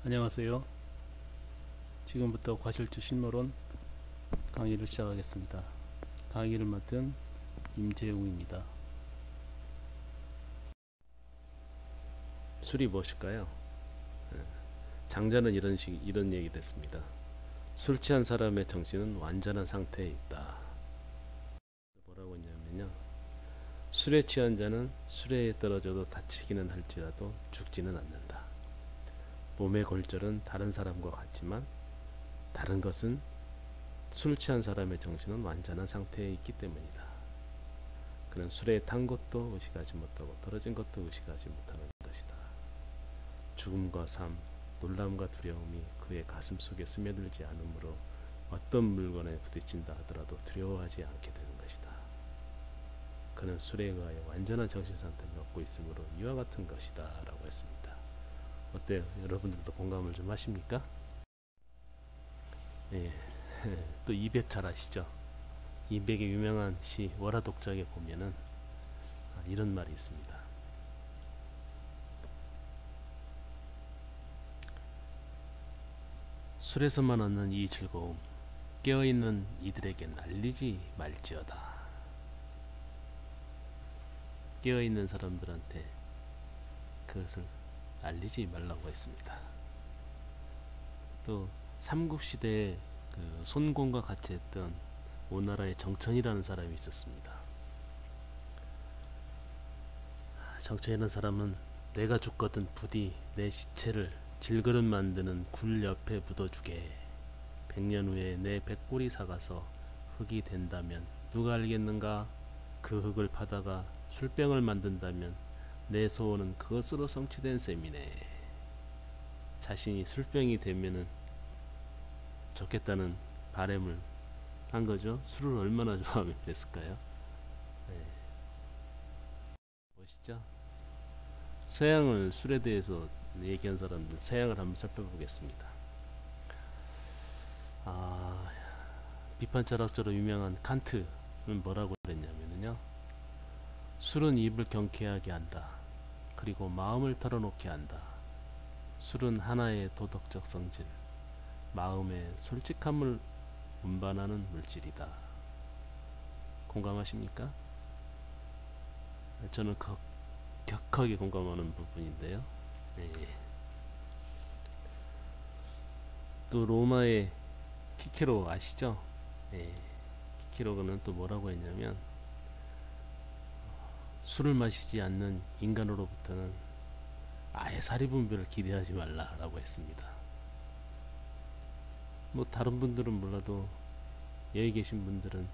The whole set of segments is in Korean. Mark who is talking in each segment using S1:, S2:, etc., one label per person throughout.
S1: 안녕하세요. 지금부터 과실주 식물원 강의를 시작하겠습니다. 강의를 맡은 임재웅입니다. 술이 무엇일까요? 장자는 이런 얘기를 했습니다. 술 취한 사람의 정신은 완전한 상태에 있다. 뭐라고 했냐면요. 술에 취한 자는 술에 떨어져도 다치기는 할지라도 죽지는 않는다. 몸의 골절은 다른 사람과 같지만 다른 것은 술 취한 사람의 정신은 완전한 상태에 있기 때문이다. 그는 술에 탄 것도 의식하지 못하고 떨어진 것도 의식하지 못하는 것이다. 죽음과 삶, 놀람과 두려움이 그의 가슴 속에 스며들지 않으므로 어떤 물건에 부딪힌다 하더라도 두려워하지 않게 되는 것이다. 그는 술에 의하여 완전한 정신상태를 얻고 있으므로 이와 같은 것이다 라고 했습니다. 어때요? 여러분들도 공감을 좀 하십니까? 예. 또 이백 잘 아시죠? 이백의 유명한 시 월화독작에 보면은 이런 말이 있습니다. 술에서만 얻는 이 즐거움 깨어있는 이들에겐 알리지 말지어다. 깨어있는 사람들한테 그것을 알리지 말라고 했습니다. 또 삼국시대에 그 손공과 같이 했던 오나라의 정천이라는 사람이 있었습니다. 정천이라는 사람은 내가 죽거든 부디 내 시체를 질그릇 만드는 굴 옆에 묻어주게. 100년 후에 내 백골이 삭아서 흙이 된다면 누가 알겠는가? 그 흙을 파다가 술병을 만든다면 내 소원은 그것으로 성취된 셈이네. 자신이 술병이 되면은 좋겠다는 바람을 한 거죠. 술을 얼마나 좋아하면 그랬을까요? 네. 멋있죠? 서양을 술에 대해서 얘기한 사람들 서양을 한번 살펴보겠습니다. 비판 철학자로 유명한 칸트는 뭐라고 그랬냐면요. 술은 입을 경쾌하게 한다. 그리고 마음을 털어놓게 한다. 술은 하나의 도덕적 성질, 마음의 솔직함을 운반하는 물질이다. 공감하십니까? 저는 격하게 공감하는 부분인데요. 네. 또 로마의 키케로 아시죠? 네. 키케로는 또 뭐라고 했냐면 술을 마시지 않는 인간으로부터는 아예 사리분별을 기대하지 말라라고 했습니다. 뭐 다른 분들은 몰라도 여기 계신 분들은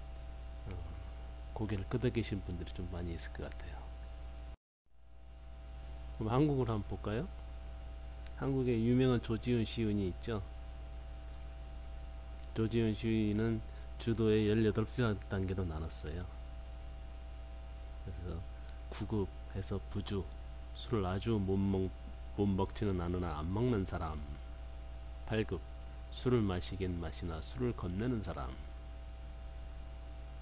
S1: 고개를 끄덕 계신 분들이 좀 많이 있을 것 같아요. 그럼 한국을 한번 볼까요? 한국에 유명한 조지훈 시인이 있죠. 조지훈 시인은 주도의 18단계로 나눴어요. 그래서 9급에서 부주, 술을 아주 못 먹지는 않으나 안 먹는 사람. 8급, 술을 마시긴 마시나 술을 겁내는 사람.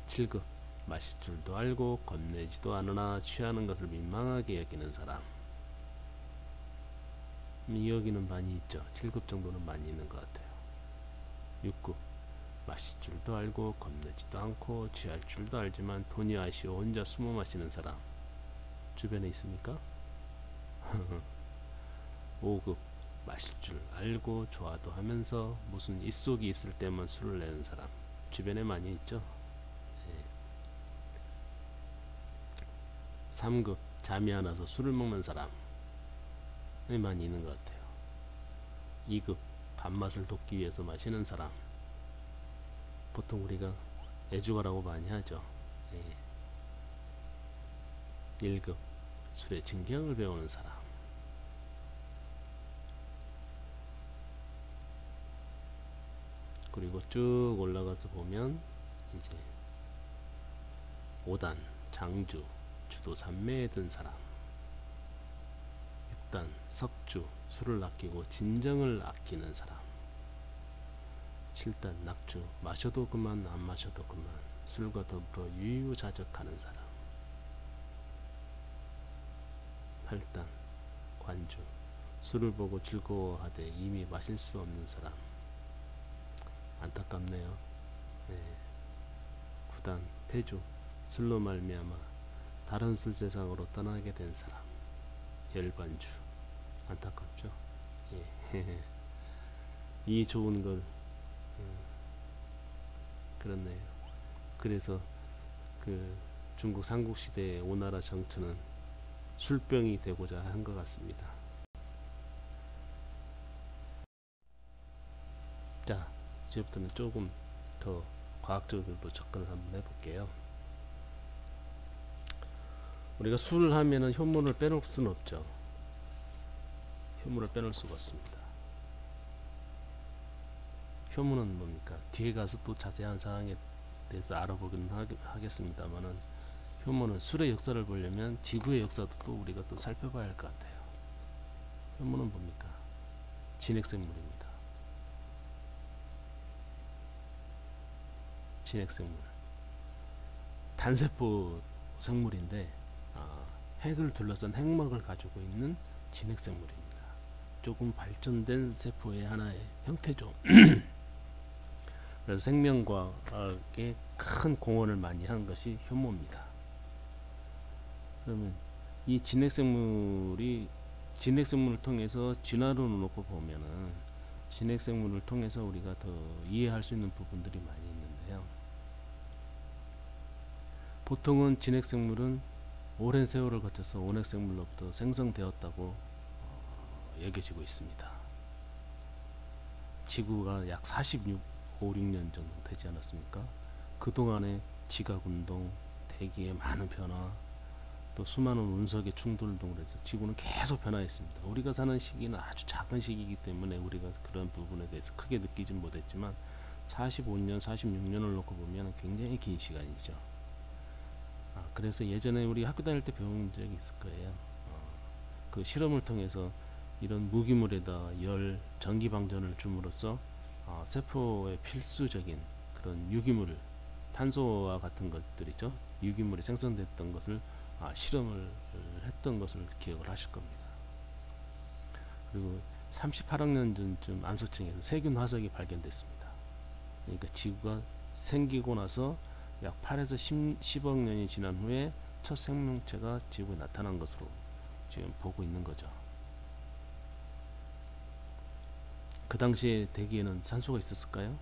S1: 7급, 마실 줄도 알고 겁내지도 않으나 취하는 것을 민망하게 여기는 사람. 여기는 많이 있죠. 7급 정도는 많이 있는 것 같아요. 6급, 마실 줄도 알고 겁내지도 않고 취할 줄도 알지만 돈이 아쉬워 혼자 숨어 마시는 사람. 주변에 있습니까? 5급, 마실 줄 알고 좋아도 하면서 무슨 입속이 있을 때만 술을 내는 사람. 주변에 많이 있죠. 3급, 잠이 안 와서 술을 먹는 사람. 많이 있는 것 같아요. 2급, 밥맛을 돋기 위해서 마시는 사람. 보통 우리가 애주가라고 많이 하죠. 1급, 술의 진경을 배우는 사람. 그리고 쭉 올라가서 보면 이제 5단, 장주, 주도 산매에 든 사람. 6단, 석주, 술을 아끼고 진정을 아끼는 사람. 7단, 낙주, 마셔도 그만 안 마셔도 그만 술과 더불어 유유자적하는 사람. 8단, 관주, 술을 보고 즐거워하되 이미 마실 수 없는 사람. 안타깝네요. 네. 구단, 폐주, 술로 말미암아 다른 술 세상으로 떠나게 된 사람. 열반주. 안타깝죠. 예. 이 좋은 걸 그렇네요. 그래서 그 중국 삼국시대의 오나라 정처는 술병이 되고자 한 것 같습니다. 자, 이제부터는 조금 더 과학적으로 접근을 한번 해볼게요. 우리가 술을 하면은 효문을 빼놓을 수는 없죠. 효문을 빼놓을 수가 없습니다. 효문은 뭡니까? 뒤에 가서 또 자세한 사항에 대해서 알아보긴 하겠습니다만은, 효문은 술의 역사를 보려면 지구의 역사도 또 우리가 또 살펴봐야 할 것 같아요. 효문은 뭡니까? 진핵생물입니다. 진핵생물. 단세포 생물인데 핵을 둘러싼 핵막을 가지고 있는 진핵생물입니다. 조금 발전된 세포의 하나의 형태죠. 그래서 생명과학에 큰 공헌을 많이 한 것이 효모입니다. 그러면 이 진핵생물을 통해서 진화론을 놓고 보면은 진핵생물을 통해서 우리가 더 이해할 수 있는 부분들이 많이 있는데요. 보통은 진핵생물은 오랜 세월을 거쳐서 온핵생물로부터 생성되었다고 여겨지고 있습니다. 지구가 약 46년 정도 되지 않았습니까? 그동안에 지각운동, 대기의 많은 변화, 또 수많은 운석의 충돌 등으로 해서 지구는 계속 변화했습니다. 우리가 사는 시기는 아주 작은 시기이기 때문에 우리가 그런 부분에 대해서 크게 느끼진 못했지만 45년, 46년을 놓고 보면 굉장히 긴 시간이죠. 그래서 예전에 우리 학교 다닐 때 배운 적이 있을 거예요. 그 실험을 통해서 이런 무기물에다 열, 전기 방전을 줌으로써 세포에 필수적인 그런 유기물, 탄소와 같은 것들이죠. 유기물이 생성됐던 것을 실험을 했던 것을 기억을 하실 겁니다. 그리고 38억 년 전쯤 암석층에서 세균 화석이 발견됐습니다. 그러니까 지구가 생기고 나서 약 8에서 10억 년이 지난 후에 첫 생명체가 지구에 나타난 것으로 지금 보고 있는 거죠. 그 당시에 대기에는 산소가 있었을까요?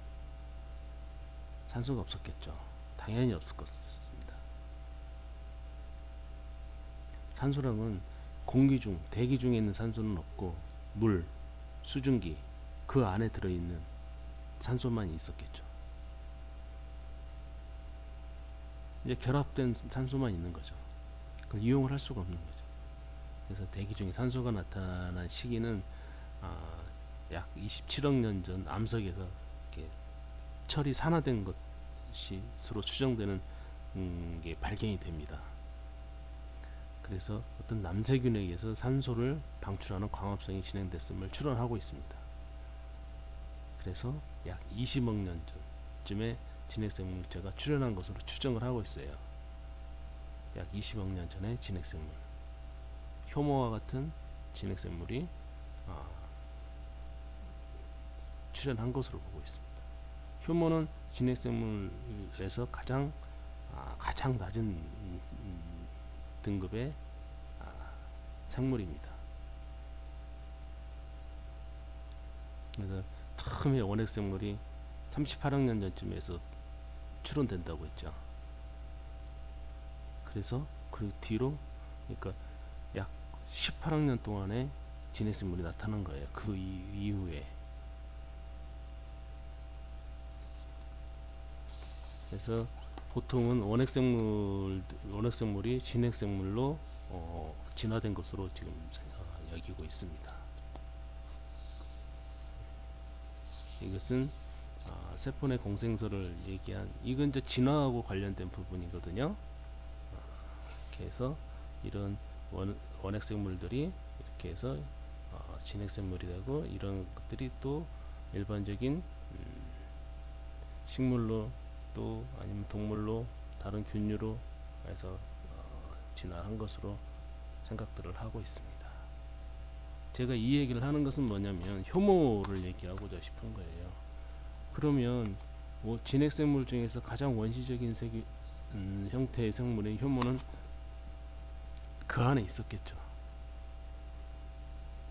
S1: 산소가 없었겠죠. 당연히 없을 것입니다. 산소량은 공기 중, 대기 중에 있는 산소는 없고 물, 수증기, 그 안에 들어있는 산소만 있었겠죠. 이제 결합된 산소만 있는 거죠. 그걸 이용을 할 수가 없는 거죠. 그래서 대기 중에 산소가 나타난 시기는 약 27억 년 전 암석에서 이렇게 철이 산화된 것으로 추정되는 게 발견이 됩니다. 그래서 어떤 남세균에 의해서 산소를 방출하는 광합성이 진행됐음을 추론하고 있습니다. 그래서 약 20억 년 전쯤에 진핵생물체가 출현한 것으로 추정을 하고 있어요. 약 20억 년 전에 진핵생물, 효모와 같은 진핵생물이 출현한 것으로 보고 있습니다. 효모는 진핵생물에서 가장 낮은 등급의 생물입니다. 그래서 처음에 원핵생물이 38억 년 전쯤에서 출현된다고 했죠. 그래서 그 뒤로, 그러니까 약 18억 년 동안에 진핵생물이 나타난 거예요. 그 이후에. 그래서 보통은 원핵생물이 진핵생물로 진화된 것으로 지금 여기고 있습니다. 이것은 세포 내 공생설을 얘기한, 이건 이제 진화하고 관련된 부분이거든요. 이렇게 해서 이런 원핵생물들이 이렇게 해서 진핵생물이 되고, 이런 것들이 또 일반적인 식물로 또 아니면 동물로, 다른 균류로 해서 진화한 것으로 생각들을 하고 있습니다. 제가 이 얘기를 하는 것은 뭐냐면 효모를 얘기하고자 싶은 거예요. 그러면 뭐 진핵생물 중에서 가장 원시적인 형태의 생물인 효모는 그 안에 있었겠죠.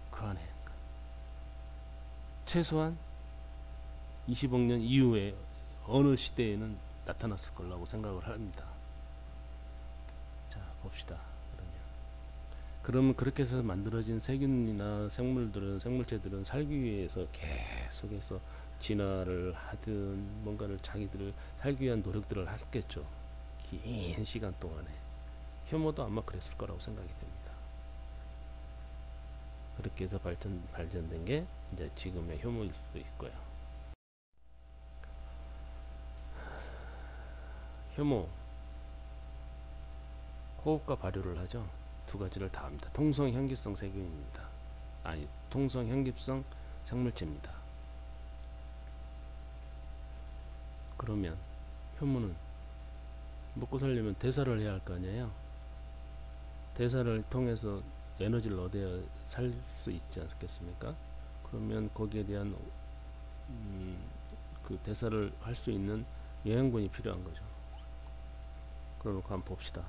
S1: 그 안에 최소한 20억 년 이후에 어느 시대에는 나타났을 거라고 생각을 합니다. 자, 봅시다. 그러면 그렇게 해서 만들어진 세균이나 생물체들은 살기 위해서 계속해서 진화를 하든 뭔가를 자기들을 살기 위한 노력들을 하겠죠. 긴 시간 동안에. 효모도 아마 그랬을 거라고 생각이 됩니다. 그렇게 해서 발전된 게 이제 지금의 효모일 수도 있고요. 효모, 호흡과 발효를 하죠. 두 가지를 다 합니다. 통성형기성 세균입니다. 아니, 통성형기성 생물체입니다. 그러면 효모는 먹고 살려면 대사를 해야 할 거 아니에요. 대사를 통해서 에너지를 얻어야 살 수 있지 않겠습니까? 그러면 거기에 대한 그 대사를 할 수 있는 영양분이 필요한 거죠. 그러놓고 한번 봅시다.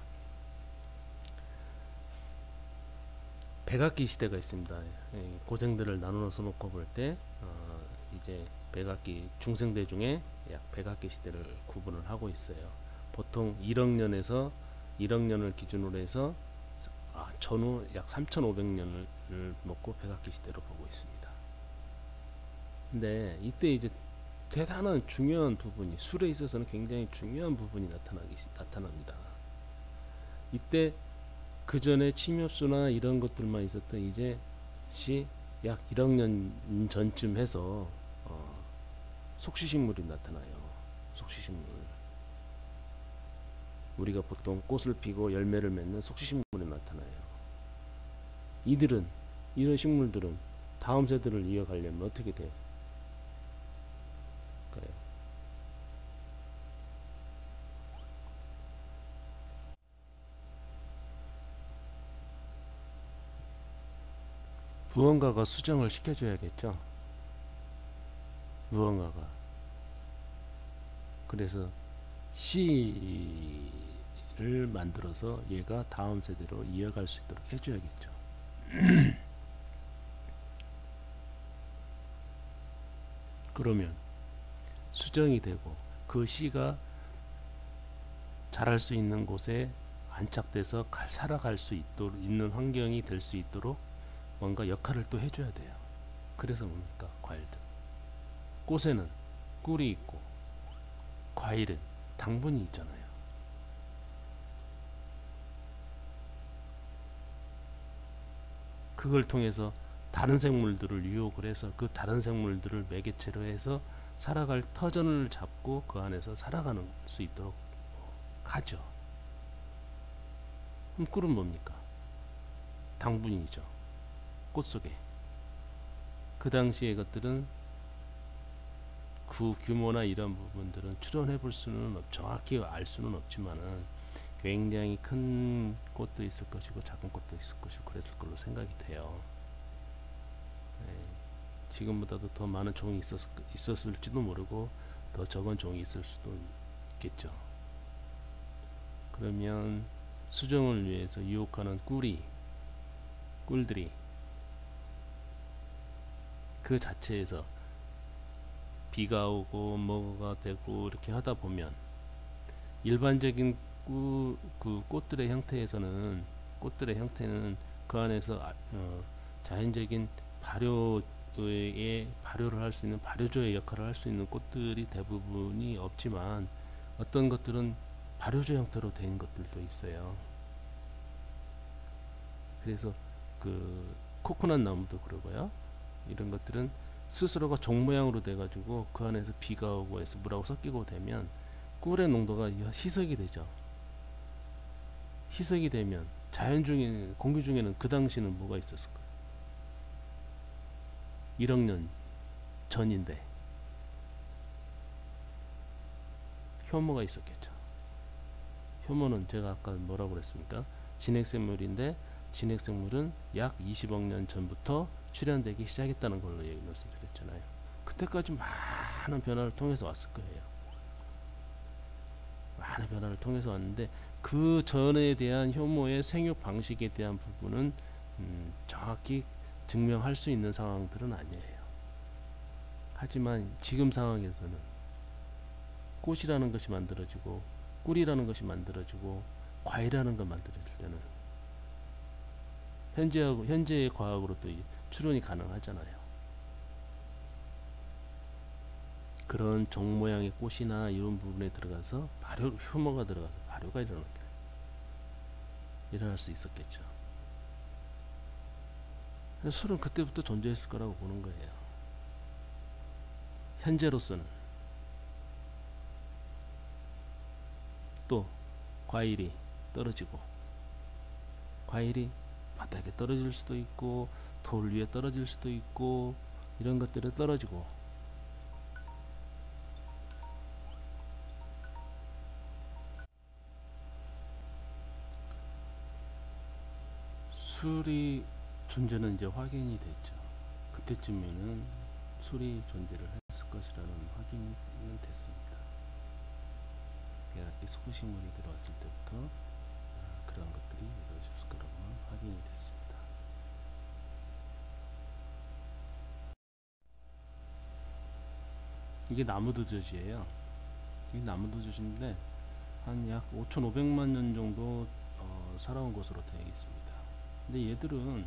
S1: 백악기 시대가 있습니다. 고생들을 나눠서 놓고 볼 때 이제 백악기 중생대 중에 약 백악기 시대를 구분을 하고 있어요. 보통 1억 년에서 1억 년을 기준으로 해서 전후 약 3,500년을 먹고 백악기 시대로 보고 있습니다. 근데 이때 이제 대단한 중요한 부분이, 술에 있어서는 굉장히 중요한 부분이 나타납니다. 이때 그 전에 침엽수나 이런 것들만 있었던 이제 약 1억 년 전쯤 해서 속시식물이 나타나요. 속시식물. 우리가 보통 꽃을 피고 열매를 맺는 속시식물이 나타나요. 이런 식물들은 다음 세대를 이어가려면 어떻게 돼요? 무언가가 수정을 시켜줘야겠죠. 무언가가. 그래서 씨를 만들어서 얘가 다음 세대로 이어갈 수 있도록 해줘야겠죠. 그러면 수정이 되고 그 씨가 자랄 수 있는 곳에 안착돼서 살아갈 수 있는 환경이 될 수 있도록 뭔가 역할을 또 해줘야 돼요. 그래서 뭡니까? 과일들. 꽃에는 꿀이 있고 과일은 당분이 있잖아요. 그걸 통해서 다른 생물들을 유혹을 해서 그 다른 생물들을 매개체로 해서 살아갈 터전을 잡고 그 안에서 살아가는 수 있도록 하죠. 그럼 꿀은 뭡니까? 당분이죠. 꽃 속에. 그 당시의 것들은 그 규모나 이런 부분들은 추론해 볼 수는 정확히 알 수는 없지만은 굉장히 큰 꽃도 있을 것이고 작은 꽃도 있을 것이고 그랬을 걸로 생각이 돼요. 지금보다도 더 많은 종이 있었을지도 모르고 더 적은 종이 있을 수도 있겠죠. 그러면 수정을 위해서 유혹하는 꿀들이 그 자체에서 비가 오고 뭐가 되고 이렇게 하다 보면 일반적인 그 꽃들의 형태는 그 안에서 자연적인 발효를 할 수 있는 발효조의 역할을 할 수 있는 꽃들이 대부분이 없지만 어떤 것들은 발효조 형태로 된 것들도 있어요. 그래서 그 코코넛 나무도 그러고요. 이런 것들은 스스로가 종 모양으로 돼가지고 그 안에서 비가 오고 해서 물하고 섞이고 되면 꿀의 농도가 희석이 되죠. 희석이 되면 자연 중에 공기 중에는 그 당시는 뭐가 있었을까요? 1억 년 전인데 효모가 있었겠죠. 효모는 제가 아까 뭐라고 그랬습니까? 진핵생물인데 진핵생물은 약 20억 년 전부터 출현되기 시작했다는 걸로 말씀드렸잖아요. 그때까지 많은 변화를 통해서 왔을 거예요. 많은 변화를 통해서 왔는데 그 전에 대한 효모의 생육 방식에 대한 부분은 정확히 증명할 수 있는 상황들은 아니에요. 하지만 지금 상황에서는 꽃이라는 것이 만들어지고 꿀이라는 것이 만들어지고 과일이라는 걸 만들어질 때는 현재의 과학으로 또 추론이 가능하잖아요. 그런 종 모양의 꽃이나 이런 부분에 들어가서 효모가 들어가서 발효가 일어날 수 있었겠죠. 그래서 술은 그때부터 존재했을 거라고 보는 거예요. 현재로서는 또 과일이 떨어지고, 과일이 바닥에 떨어질 수도 있고 돌 위에 떨어질 수도 있고 이런 것들이 떨어지고, 술이 존재는 이제 확인이 됐죠. 그때쯤에는 술이 존재를 했을 것이라는 확인은 됐습니다. 계약기 소시문이 들어왔을 때부터 그런 것들이 이루어졌을 거라고 확인이 됐습니다. 이게 나무두저지예요. 이 나무두저지인데 한 약 5,500만 년 정도 살아온 것으로 되어 있습니다. 근데 얘들은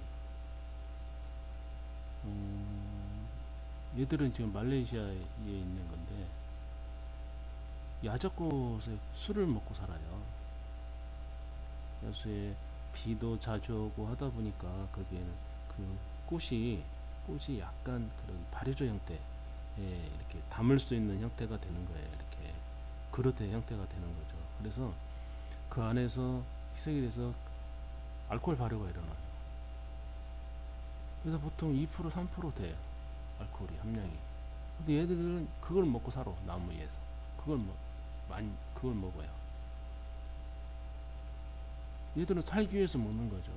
S1: 지금 말레이시아에 있는 건데 야적곳에 술을 먹고 살아요. 야수에 비도 자주 오고 하다 보니까 거기에는 그 꽃이 약간 그런 발효조 형태에 이렇게 담을 수 있는 형태가 되는 거예요. 이렇게 그릇의 형태가 되는 거죠. 그래서 그 안에서 희석이 돼서 알코올 발효가 일어나요. 그래서 보통 2% 3% 돼요. 알코올이 함량이. 근데 얘들은 그걸 먹고 살아. 나무 위에서 그걸 먹어요. 얘들은 살기 위해서 먹는 거죠.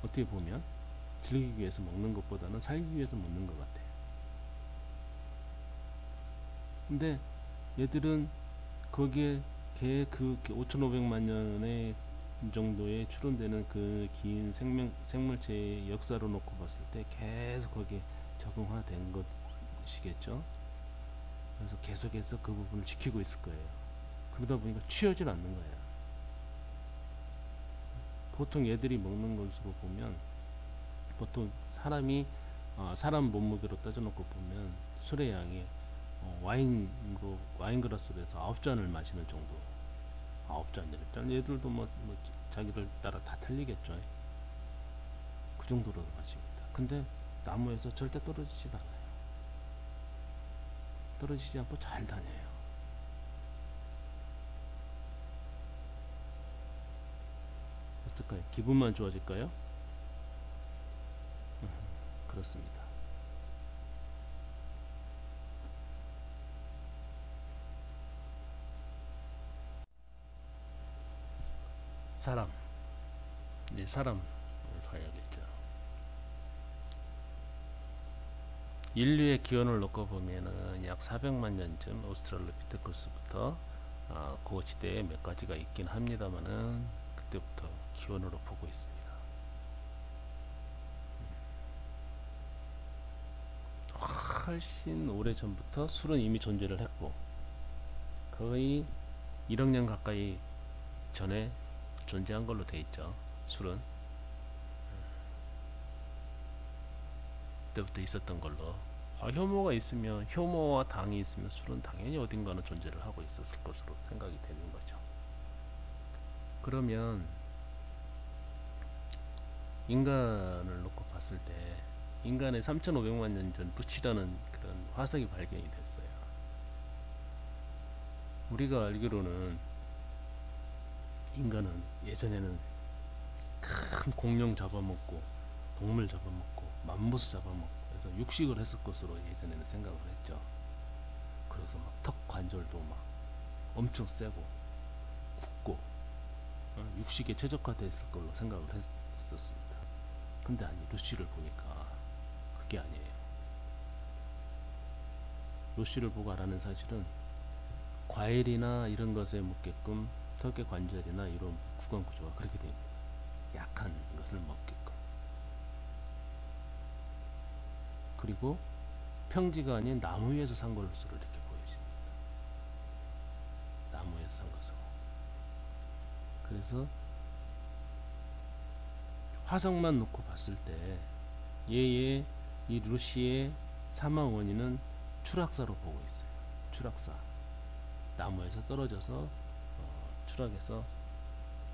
S1: 어떻게 보면 즐기기 위해서 먹는 것보다는 살기 위해서 먹는 것 같아요. 근데 얘들은 거기에 그 5,500만 년의 정도의 추론되는 그 긴 생물체의 역사로 놓고 봤을 때 계속 거기에 적응화된 것이겠죠. 그래서 계속해서 그 부분을 지키고 있을 거예요. 그러다 보니까 취하지 않는 거예요. 보통 얘들이 먹는 것으로 보면 보통 사람 몸무게로 따져놓고 보면 술의 양이 와인 그라스로 해서 9잔을 마시는 정도. 9잔. 얘들도 뭐 자기들 따라 다 틀리겠죠. 그 정도로 마십니다. 근데 나무에서 절대 떨어지지 않아요. 떨어지지 않고 잘 다녀요. 어떨까요? 기분만 좋아질까요? 그렇습니다. 이제 사람을 봐야겠죠. 인류의 기원을 놓고 보면은 약 400만 년쯤 오스트랄로피테쿠스부터 그 시대에 몇 가지가 있긴 합니다만은 그때부터 기원으로 보고 있습니다. 훨씬 오래 전부터 술은 이미 존재를 했고 거의 1억 년 가까이 전에 존재한 걸로 돼 있죠. 술은 그때부터 있었던 걸로. 효모와 당이 있으면 술은 당연히 어딘가는 존재를 하고 있었을 것으로 생각이 되는 거죠. 그러면 인간을 놓고 봤을 때 인간의 3,500만 년 전 부치라는 그런 화석이 발견이 됐어요. 우리가 알기로는 인간은 예전에는 큰 공룡 잡아먹고 동물 잡아먹고 맘모스 잡아먹고 해서 육식을 했을 것으로 예전에는 생각을 했죠. 그래서 막 턱 관절도 막 엄청 세고 굵고 육식에 최적화되어 있을 걸로 생각을 했었습니다. 근데 아니, 루시를 보니까 그게 아니에요. 루시를 보고 알아낸 사실은 과일이나 이런 것에 묻게끔 턱의 관절이나 이런 구강 구조가 그렇게 됩니다. 약한 것을 먹게끔. 그리고 평지가 아닌 나무 위에서 산 것으로 이렇게 보여집니다. 나무 위에서 산 것으로. 그래서 화석만 놓고 봤을 때 얘의 이 루시의 사망 원인은 추락사로 보고 있어요. 추락사. 나무에서 떨어져서 추락해서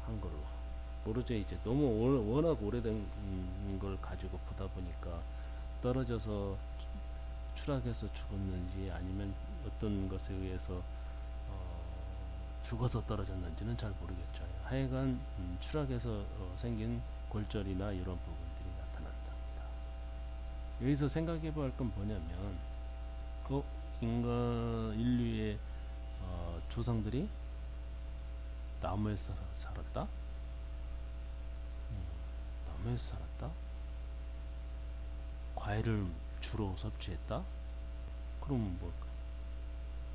S1: 한 걸로. 모르죠. 이제 너무 워낙 오래된 걸 가지고 보다 보니까 떨어져서 추락해서 죽었는지 아니면 어떤 것에 의해서 죽어서 떨어졌는지는 잘 모르겠죠. 하여간 추락해서 생긴 골절이나 이런 부분들이 나타난답니다. 여기서 생각해 볼 건 뭐냐면 인류의 조상들이 나무에서 살았다? 나무에서 살았다? 과일을 주로 섭취했다? 그러면 뭐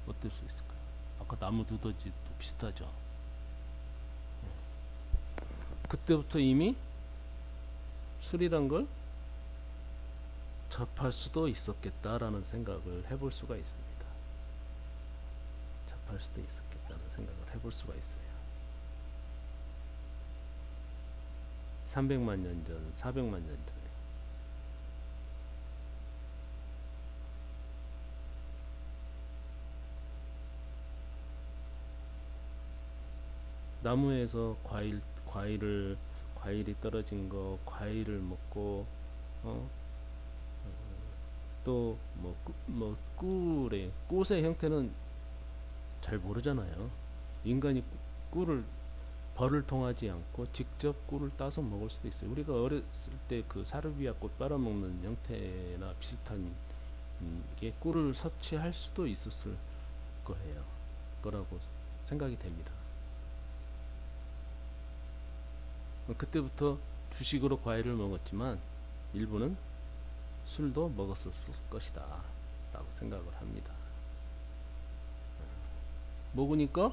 S1: 어떨 수 있을까요? 아까 나무 두더지도 비슷하죠. 그때부터 이미 술이란 걸 접할 수도 있었겠다라는 생각을 해볼 수가 있습니다. 접할 수도 있었겠다는 생각을 해볼 수가 있어요. 300만 년 전, 400만 년 전에. 나무에서 과일이 떨어진 거, 과일을 먹고 또 꿀의 형태는 잘 모르잖아요. 인간이 벌을 통하지 않고 직접 꿀을 따서 먹을 수도 있어요. 우리가 어렸을 때 그 사르비아 꽃 빨아먹는 형태나 비슷한 게 꿀을 섭취할 수도 있었을 거라고 생각이 됩니다. 그때부터 주식으로 과일을 먹었지만 일부는 술도 먹었었을 것이다 라고 생각을 합니다. 먹으니까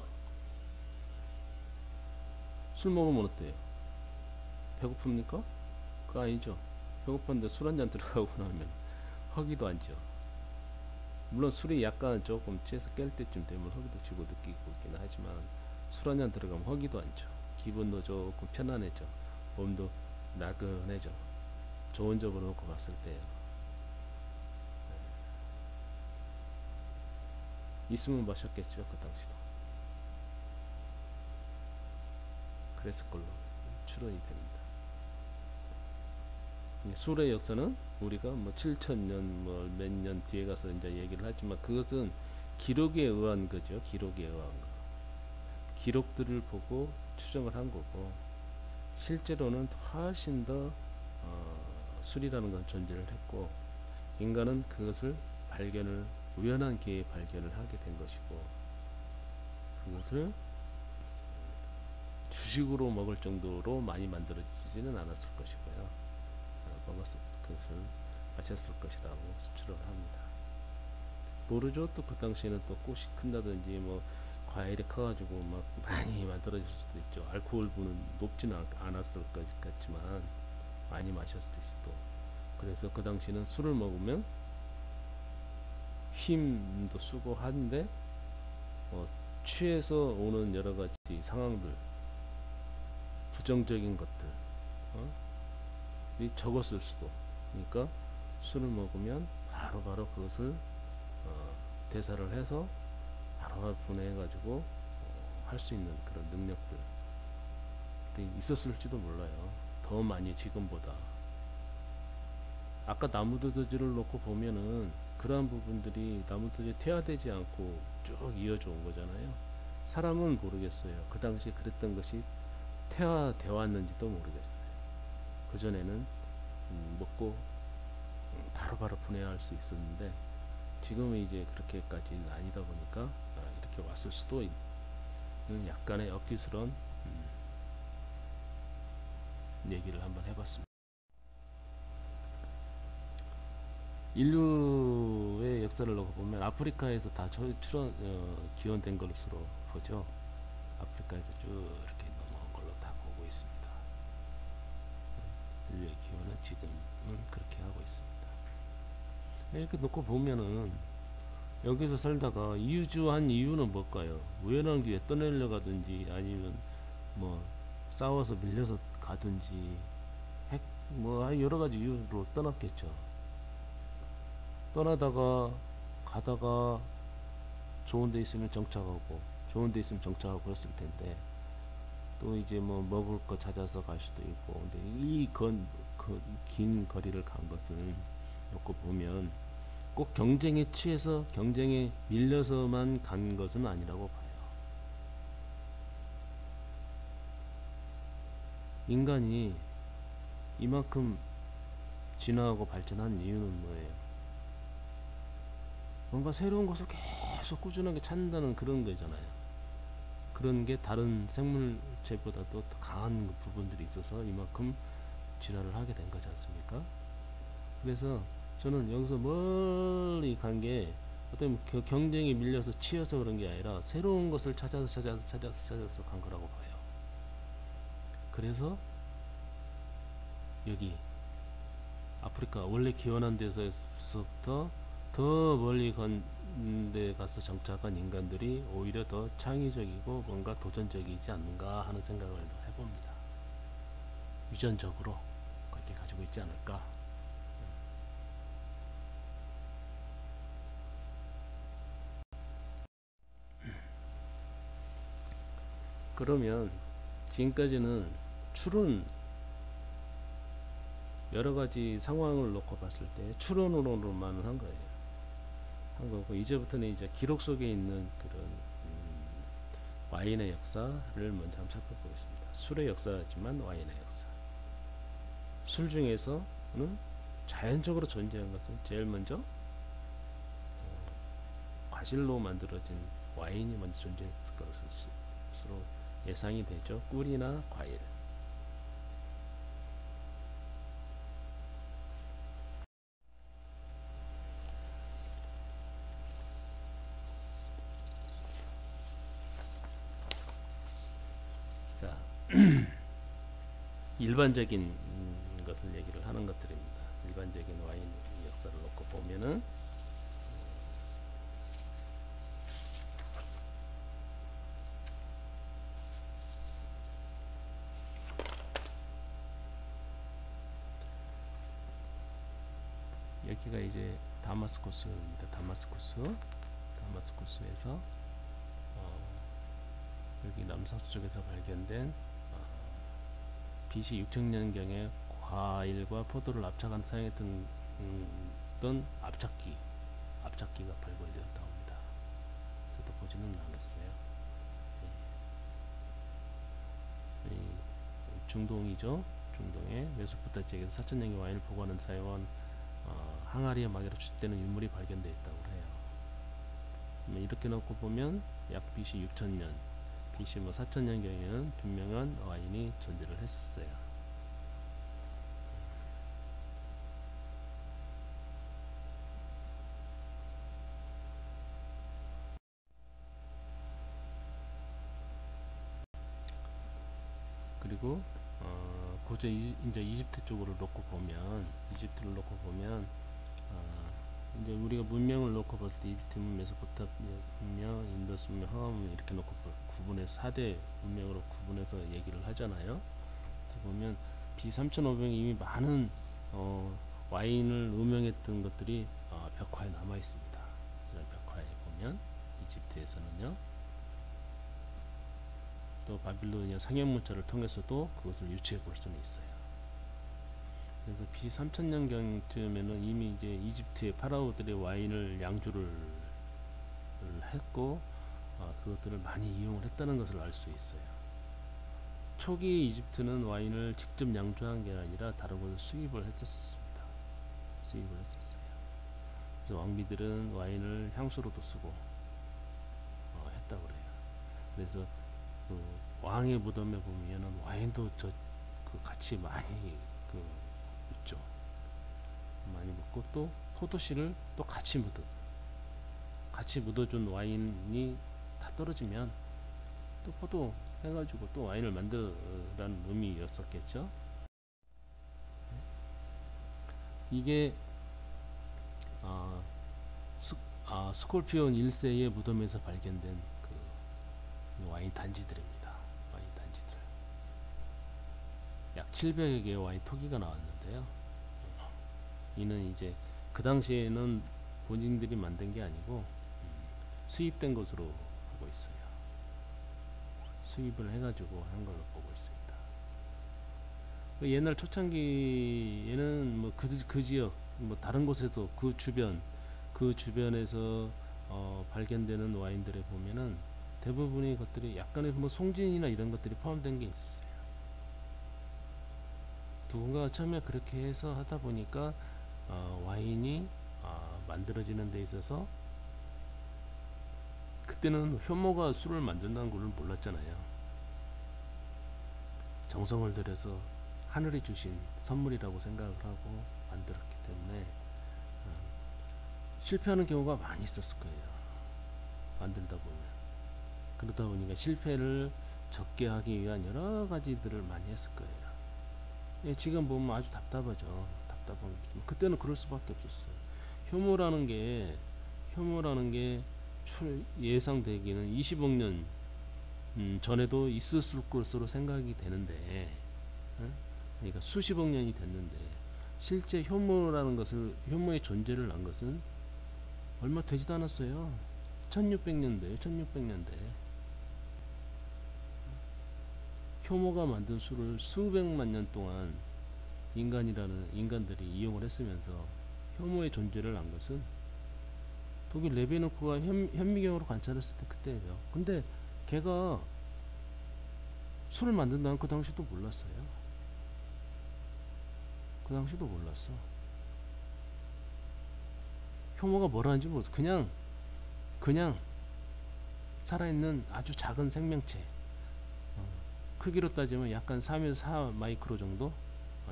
S1: 술 먹으면 어때요? 배고픕니까? 그거 아니죠. 배고픈데 술 한잔 들어가고 나면 허기도 안 져. 물론 술이 약간 조금 취해서 깰 때쯤 되면 허기도 지고 느끼고 있긴 하지만 술 한잔 들어가면 허기도 안 져. 기분도 조금 편안해져. 몸도 나른해져. 좋은 점으로 놓고 봤을 때요. 있으면 마셨겠죠. 그 당시도. 그랬을 걸로 추론이 됩니다. 술의 역사는 우리가 뭐 7,000년 뭐 몇 년 뒤에 가서 이제 얘기를 하지만 그것은 기록에 의한 거죠. 기록에 의한 거. 기록들을 보고 추정을 한 거고 실제로는 훨씬 더 술이라는 건 존재를 했고 인간은 그것을 우연한 기회에 발견을 하게 된 것이고 그것을 주식으로 먹을 정도로 많이 만들어지지는 않았을 것이고요. 그것을 마셨을 것이라고 수출을 합니다. 모르죠. 또 그 당시에는 또 꽃이 큰다든지 뭐 과일이 커가지고 막 많이 만들어질 수도 있죠. 알코올 분은 높지는 않았을 것 같지만 많이 마셨을 수도. 그래서 그 당시는 술을 먹으면 힘도 쓰고 한데 취해서 오는 여러 가지 상황들, 부정적인 것들, 이 적었을 수도. 그러니까 술을 먹으면 바로바로 그것을 대사를 해서 바로 분해해가지고 할 수 있는 그런 능력들이 있었을지도 몰라요. 더 많이 지금보다. 아까 나무두더지를 놓고 보면은 그러한 부분들이 나무두더지 퇴화되지 않고 쭉 이어져 온 거잖아요. 사람은 모르겠어요. 그 당시 그랬던 것이 퇴화되어 왔는지도 모르겠어요. 그전에는 먹고 바로바로 분해할 수 있었는데 지금은 이제 그렇게까지는 아니다 보니까 이렇게 왔을 수도 있는 약간의 억지스러운 얘기를 한번 해봤습니다. 인류의 역사를 놓고 보면 아프리카에서 다 기원된 것으로 보죠. 아프리카에서 쭉 이렇게 넘어온 걸로 다 보고 있습니다. 인류의 기원은 지금은 그렇게 하고 있습니다. 이렇게 놓고 보면은 여기서 살다가 이주한 이유는 뭘까요? 우연한 기회에 떠내려 가든지 아니면 뭐 싸워서 밀려서 가든지 뭐 여러 가지 이유로 떠났겠죠. 떠나다가 가다가 좋은 데 있으면 정착하고 좋은 데 있으면 정착하고 했을 텐데 또 이제 뭐 먹을 거 찾아서 갈 수도 있고 근데 긴 거리를 간 것은 놓고 보면 꼭 경쟁에 취해서 경쟁에 밀려서만 간 것은 아니라고 봐요. 인간이 이만큼 진화하고 발전한 이유는 뭐예요? 뭔가 새로운 것을 계속 꾸준하게 찾는다는 그런 거잖아요. 그런 게 다른 생물체보다도 더 강한 부분들이 있어서 이만큼 진화를 하게 된 거지 않습니까? 그래서 저는 여기서 멀리 간 게 어떤 경쟁에 밀려서 치여서 그런 게 아니라 새로운 것을 찾아서 간 거라고 봐요. 그래서 여기 아프리카 원래 기원한 데서부터 더 멀리 간 데 가서 정착한 인간들이 오히려 더 창의적이고 뭔가 도전적이지 않는가 하는 생각을 해봅니다. 유전적으로 그렇게 가지고 있지 않을까. 그러면 지금까지는 추론 여러 가지 상황을 놓고 봤을 때 추론으로만 한 거예요. 한 거고 이제부터는 이제 기록 속에 있는 그런 와인의 역사를 먼저 한번 살펴보겠습니다. 술의 역사지만 와인의 역사. 술 중에서는 자연적으로 존재한 것은 제일 먼저 과실로 만들어진 와인이 먼저 존재했을 것으로 예상이 되죠. 꿀이나 과일. 자, 일반적인 것을 얘기를 하는 것들입니다. 일반적인 와인 역사를 놓고 보면은 여기가 이제 다마스쿠스입니다. 다마스쿠스에서 여기 남서쪽에서 발견된 BC 6000년경에 과일과 포도를 압착한 사용했던 압착기가 발굴되었다고 합니다. 저도 보지는 않았어요. 중동이죠. 중동의 메소포타미아 지역에서 4000년경 와인을 보관한 사용한 항아리에 마개로 추측되는 유물이 발견되어 있다고 해요. 이렇게 놓고 보면 약 BC 6000년, BC 4000년경에는 분명한 와인이 존재를 했었어요. 그리고 고대 이제 이집트 쪽으로 놓고 보면 이제 우리가 문명을 놓고 볼 때 이집트 문명, 메소포타미아 문명, 인더스 문명, 하와 문명 이렇게 놓고 구분해서 4대 문명으로 구분해서 얘기를 하잖아요. 보면 BC 3500년 이미 많은 와인을 음용했던 것들이 벽화에 남아 있습니다. 이런 벽화에 보면 이집트에서는요. 또 바빌로니아 상형 문자를 통해서도 그것을 유추해 볼 수는 있어요. 그래서 BC 3000년경쯤에는 이미 이제 이집트의 파라오들의 와인을 양조를 했고 그것들을 많이 이용을 했다는 것을 알 수 있어요. 초기 이집트는 와인을 직접 양조한 게 아니라 다른 곳을 수입을 했었습니다. 그래서 왕비들은 와인을 향수로도 쓰고 했다고 그래요. 그래서 그 왕의 무덤에 보면은 와인도 같이 많이 묻죠. 많이 묻고 또 포도씨를 또 같이 묻어준 와인이 다 떨어지면 또 포도 해가지고 또 와인을 만들라는 의미였었겠죠. 이게 스콜피온 1세의 무덤에서 발견된 그 와인 단지들입니다. 와인 단지들. 약 700여 개의 와인 토기가 나왔는데요. 이는 이제 그 당시에는 본인들이 만든 게 아니고 수입된 것으로 하고 있어요. 수입을 해가지고 한 걸로 보고 있습니다. 옛날 초창기에는 뭐 그 지역, 뭐 다른 곳에도 그 주변에서 발견되는 와인들에 보면은 대부분의 것들이 약간의 뭐 송진이나 이런 것들이 포함된 게 있어요. 누군가 처음에 그렇게 해서 하다 보니까 와인이 만들어지는 데 있어서 그때는 효모가 술을 만든다는 걸 몰랐잖아요. 정성을 들여서 하늘이 주신 선물이라고 생각을 하고 만들었기 때문에 실패하는 경우가 많이 있었을 거예요. 만들다 보면. 그러다 보니까 실패를 적게 하기 위한 여러 가지들을 많이 했을 거예요. 예, 지금 보면 아주 답답하죠. 답답한 그때는 그럴 수밖에 없었어요. 효모라는 게 예상되기는 20억 년 전에도 있었을 것으로 생각이 되는데, 그러니까 수십억 년이 됐는데 실제 효모의 존재를 한 것은 얼마 되지도 않았어요. 1600년대에 1600년대 효모가 만든 술을 수백만 년 동안 인간들이 이용을 했으면서 효모의 존재를 안 것은 독일 레베노크가 현미경으로 관찰했을 때 그때예요. 근데 걔가 술을 만든다는 그 당시도 몰랐어요. 그 당시도 몰랐어. 효모가 뭐라는지 모르겠어. 그냥 살아있는 아주 작은 생명체, 크기로 따지면 약간 3에서 4 마이크로 정도,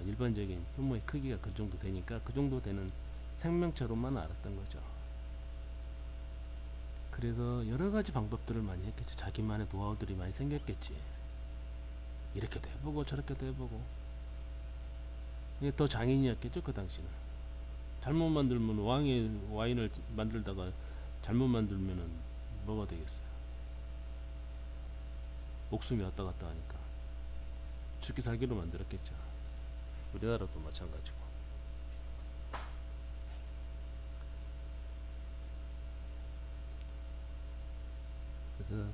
S1: 일반적인 효모의 크기가 그 정도 되니까 그 정도 되는 생명체로만 알았던 거죠. 그래서 여러 가지 방법들을 많이 했겠죠. 자기만의 노하우들이 많이 생겼겠지. 이렇게도 해보고 저렇게도 해보고. 이게 더 장인이었겠죠, 그 당시는. 잘못 만들면 와인을 만들다가 잘못 만들면은 뭐가 되겠어요? 목숨이 왔다 갔다 하니까 죽기 살기로 만들었겠죠. 우리나라도 마찬가지고. 그래서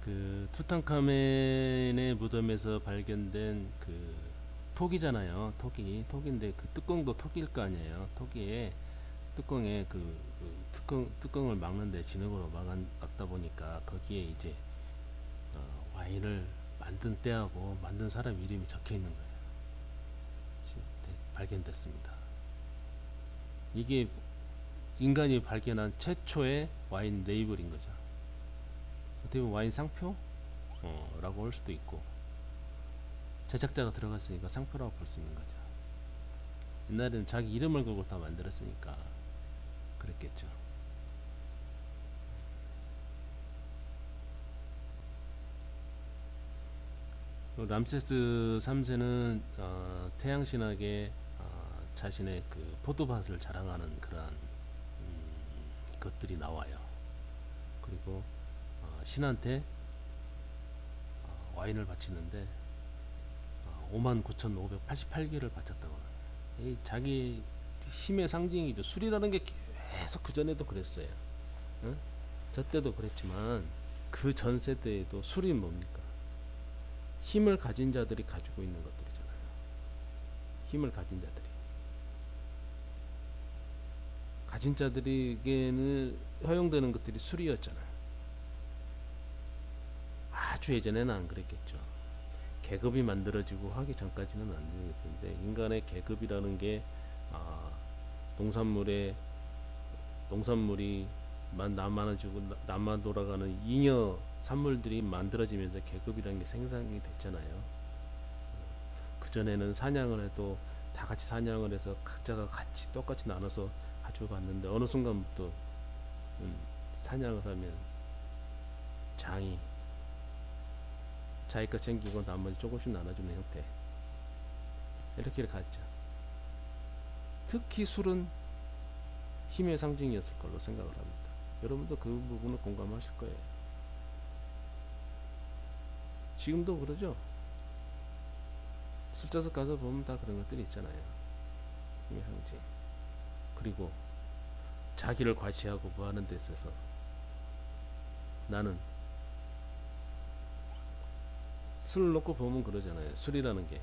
S1: 그 투탕카멘의 무덤에서 발견된 그 톡이잖아요. 톡인데 그 뚜껑도 톡일 거 아니에요. 뚜껑에 뚜껑을 막는데 진흙으로 막았다 보니까 거기에 이제 와인을 만든 때하고 만든 사람 이름이 적혀 있는 거예요. 발견됐습니다. 이게 인간이 발견한 최초의 와인 레이블인 거죠. 어떻게 보면 와인 상표? 라고 할 수도 있고, 제작자가 들어갔으니까 상표라고 볼 수 있는 거죠. 옛날에는 자기 이름을 걸고 다 만들었으니까 그랬겠죠. 람세스 3세는 태양신학에 자신의 그 포도밭을 자랑하는 그러한 것들이 나와요. 그리고 신한테 와인을 바치는데 59,588개를 바쳤다고. 자기 힘의 상징이죠. 술이라는 게 계속 그 전에도 그랬어요. 응? 저 때도 그랬지만 그 전 세대에도 술이 뭡니까? 힘을 가진 자들이 가지고 있는 것들이잖아요. 힘을 가진 자들에게는 허용되는 것들이 술이었잖아요. 아주 예전에는 안 그랬겠죠. 계급이 만들어지고 하기 전까지는 안 되겠는데, 인간의 계급이라는 게 농산물이 많아지고 남만 돌아가는 잉여 산물들이 만들어지면서 계급이라는 게 생성이 됐잖아요. 그전에는 사냥을 해도 다 같이 사냥을 해서 각자가 같이 똑같이 나눠서 가져갔는데 어느 순간부터 사냥을 하면 장이 자기 것 챙기고 나머지 조금씩 나눠주는 형태, 이렇게 갔죠. 특히 술은 힘의 상징이었을 걸로 생각을 합니다. 여러분도 그 부분을 공감하실 거예요. 지금도 그러죠. 술자석 가서 보면 다 그런 것들이 있잖아요. 힘의 상징. 그리고 자기를 과시하고 뭐 하는 데 있어서 나는 술을 놓고 보면 그러잖아요. 술이라는 게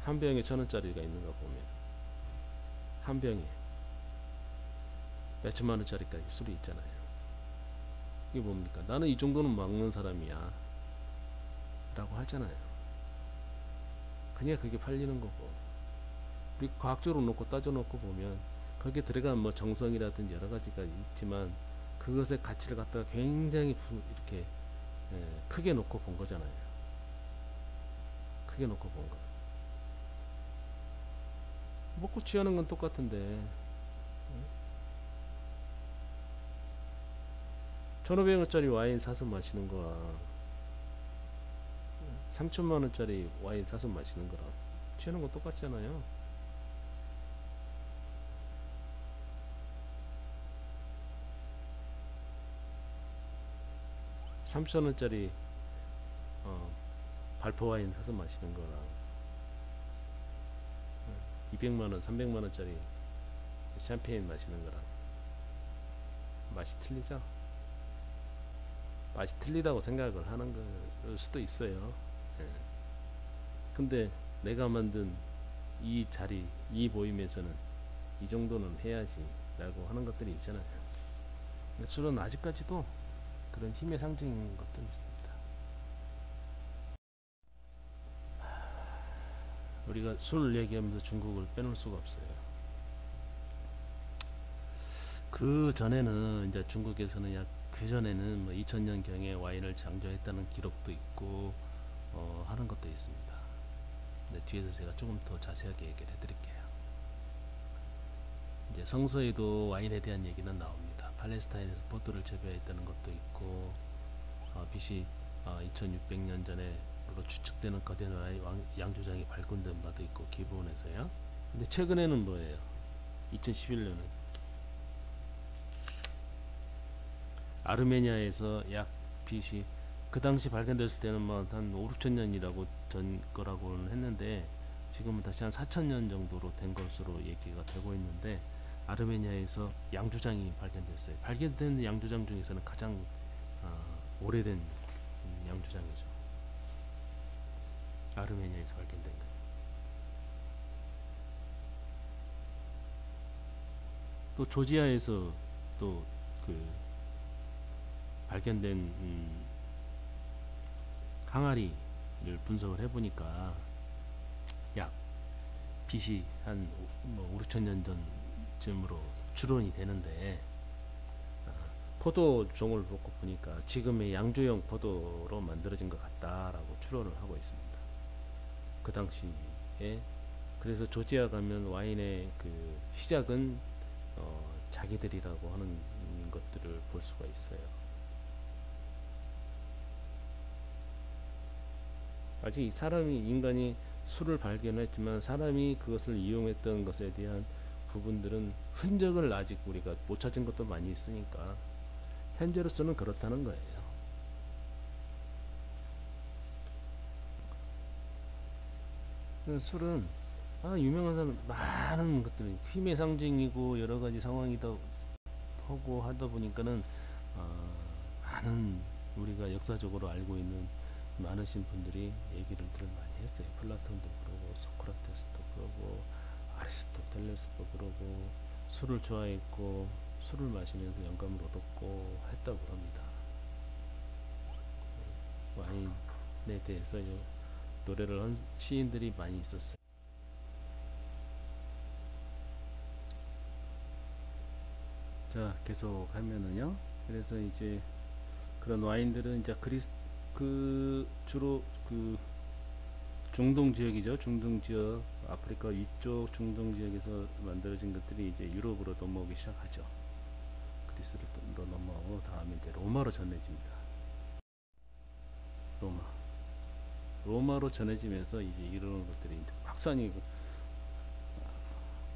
S1: 한 병에 1,000원짜리가 있는가 보면 한 병에 몇천만 원짜리까지 술이 있잖아요. 이게 뭡니까? 나는 이 정도는 먹는 사람이야 라고 하잖아요. 그냥 그게 팔리는 거고, 우리 과학적으로 놓고 따져놓고 보면 거기에 들어간 뭐 정성이라든지 여러 가지가 있지만 그것의 가치를 갖다가 굉장히 이렇게 크게 놓고 본 거잖아요. 크게 놓고 본 거. 먹고 취하는 건 똑같은데 1,500원짜리 와인 사서 마시는 거와 3천만원짜리 와인 사서 마시는 거랑 취하는 건 똑같잖아요. (3,000원짜리) 발포 와인 사서 마시는 거랑 200만원, 300만원짜리 샴페인 마시는 거랑 맛이 틀리죠? 맛이 틀리다고 생각을 하는 걸 수도 있어요. 근데 내가 만든 이 자리, 이 모임에서는 이 정도는 해야지 라고 하는 것들이 있잖아요. 술은 아직까지도 그런 힘의 상징인 것들이 있습니다. 우리가 술 얘기하면서 중국을 빼놓을 수가 없어요. 그 전에는 이제 중국에서는 그 전에는 뭐 2000년 경에 와인을 창조했다는 기록도 있고 하는 것도 있습니다. 근데 뒤에서 제가 조금 더 자세하게 얘기를 해드릴게요. 이제 성서에도 와인에 대한 얘기는 나옵니다. 팔레스타인에서 포도를 재배했다는 것도 있고 BC 2600년 전에 추측되는 거대한 양조장이 발견된 바도 있고 기브온에서요. 근데 최근에는 뭐예요? 2011년은 아르메니아에서 약 BC 그 당시 발견됐을 때는 뭐 한 5,6,000년이라고 전 거라고는 했는데 지금은 다시 한 4,000년 정도로 된 것으로 얘기가 되고 있는데 아르메니아에서 양조장이 발견됐어요. 발견된 양조장 중에서는 가장 오래된 양조장이죠. 아르메니아에서 발견된 거. 또 조지아에서 또 그 발견된 항아리를 분석을 해보니까 약 BC 한 5,000년 전쯤으로 추론이 되는데 포도종을 보고 보니까 지금의 양조형 포도로 만들어진 것 같다라고 추론을 하고 있습니다. 그 당시에. 그래서 조지아 가면 와인의 그 시작은 자기들이라고 하는 것들을 볼 수가 있어요. 아직 인간이 술을 발견했지만 사람이 그것을 이용했던 것에 대한 부분들은 흔적을 아직 우리가 못 찾은 것도 많이 있으니까 현재로서는 그렇다는 거예요. 술은 유명한 사람 많은 것들이 힘의 상징이고 여러 가지 상황이다 하고 하다 보니까는 많은 우리가 역사적으로 알고 있는 많으신 분들이 얘기를 많이 했어요. 플라톤도 그러고 소크라테스도 그러고 아리스토텔레스도 그러고 술을 좋아했고 술을 마시면서 영감을 얻었고 했다고 합니다. 와인에 대해서 노래를 한 시인들이 많이 있었어요. 자, 계속 하면은요. 그래서 이제 그런 와인들은 이제 주로 그 중동 지역이죠. 중동 지역 아프리카 위쪽 중동 지역에서 만들어진 것들이 이제 유럽으로 넘어오기 시작하죠. 그리스로 넘어오고 다음에 이제 로마로 전해집니다. 로마로 전해지면서 이제 이런 것들이 이제 확산이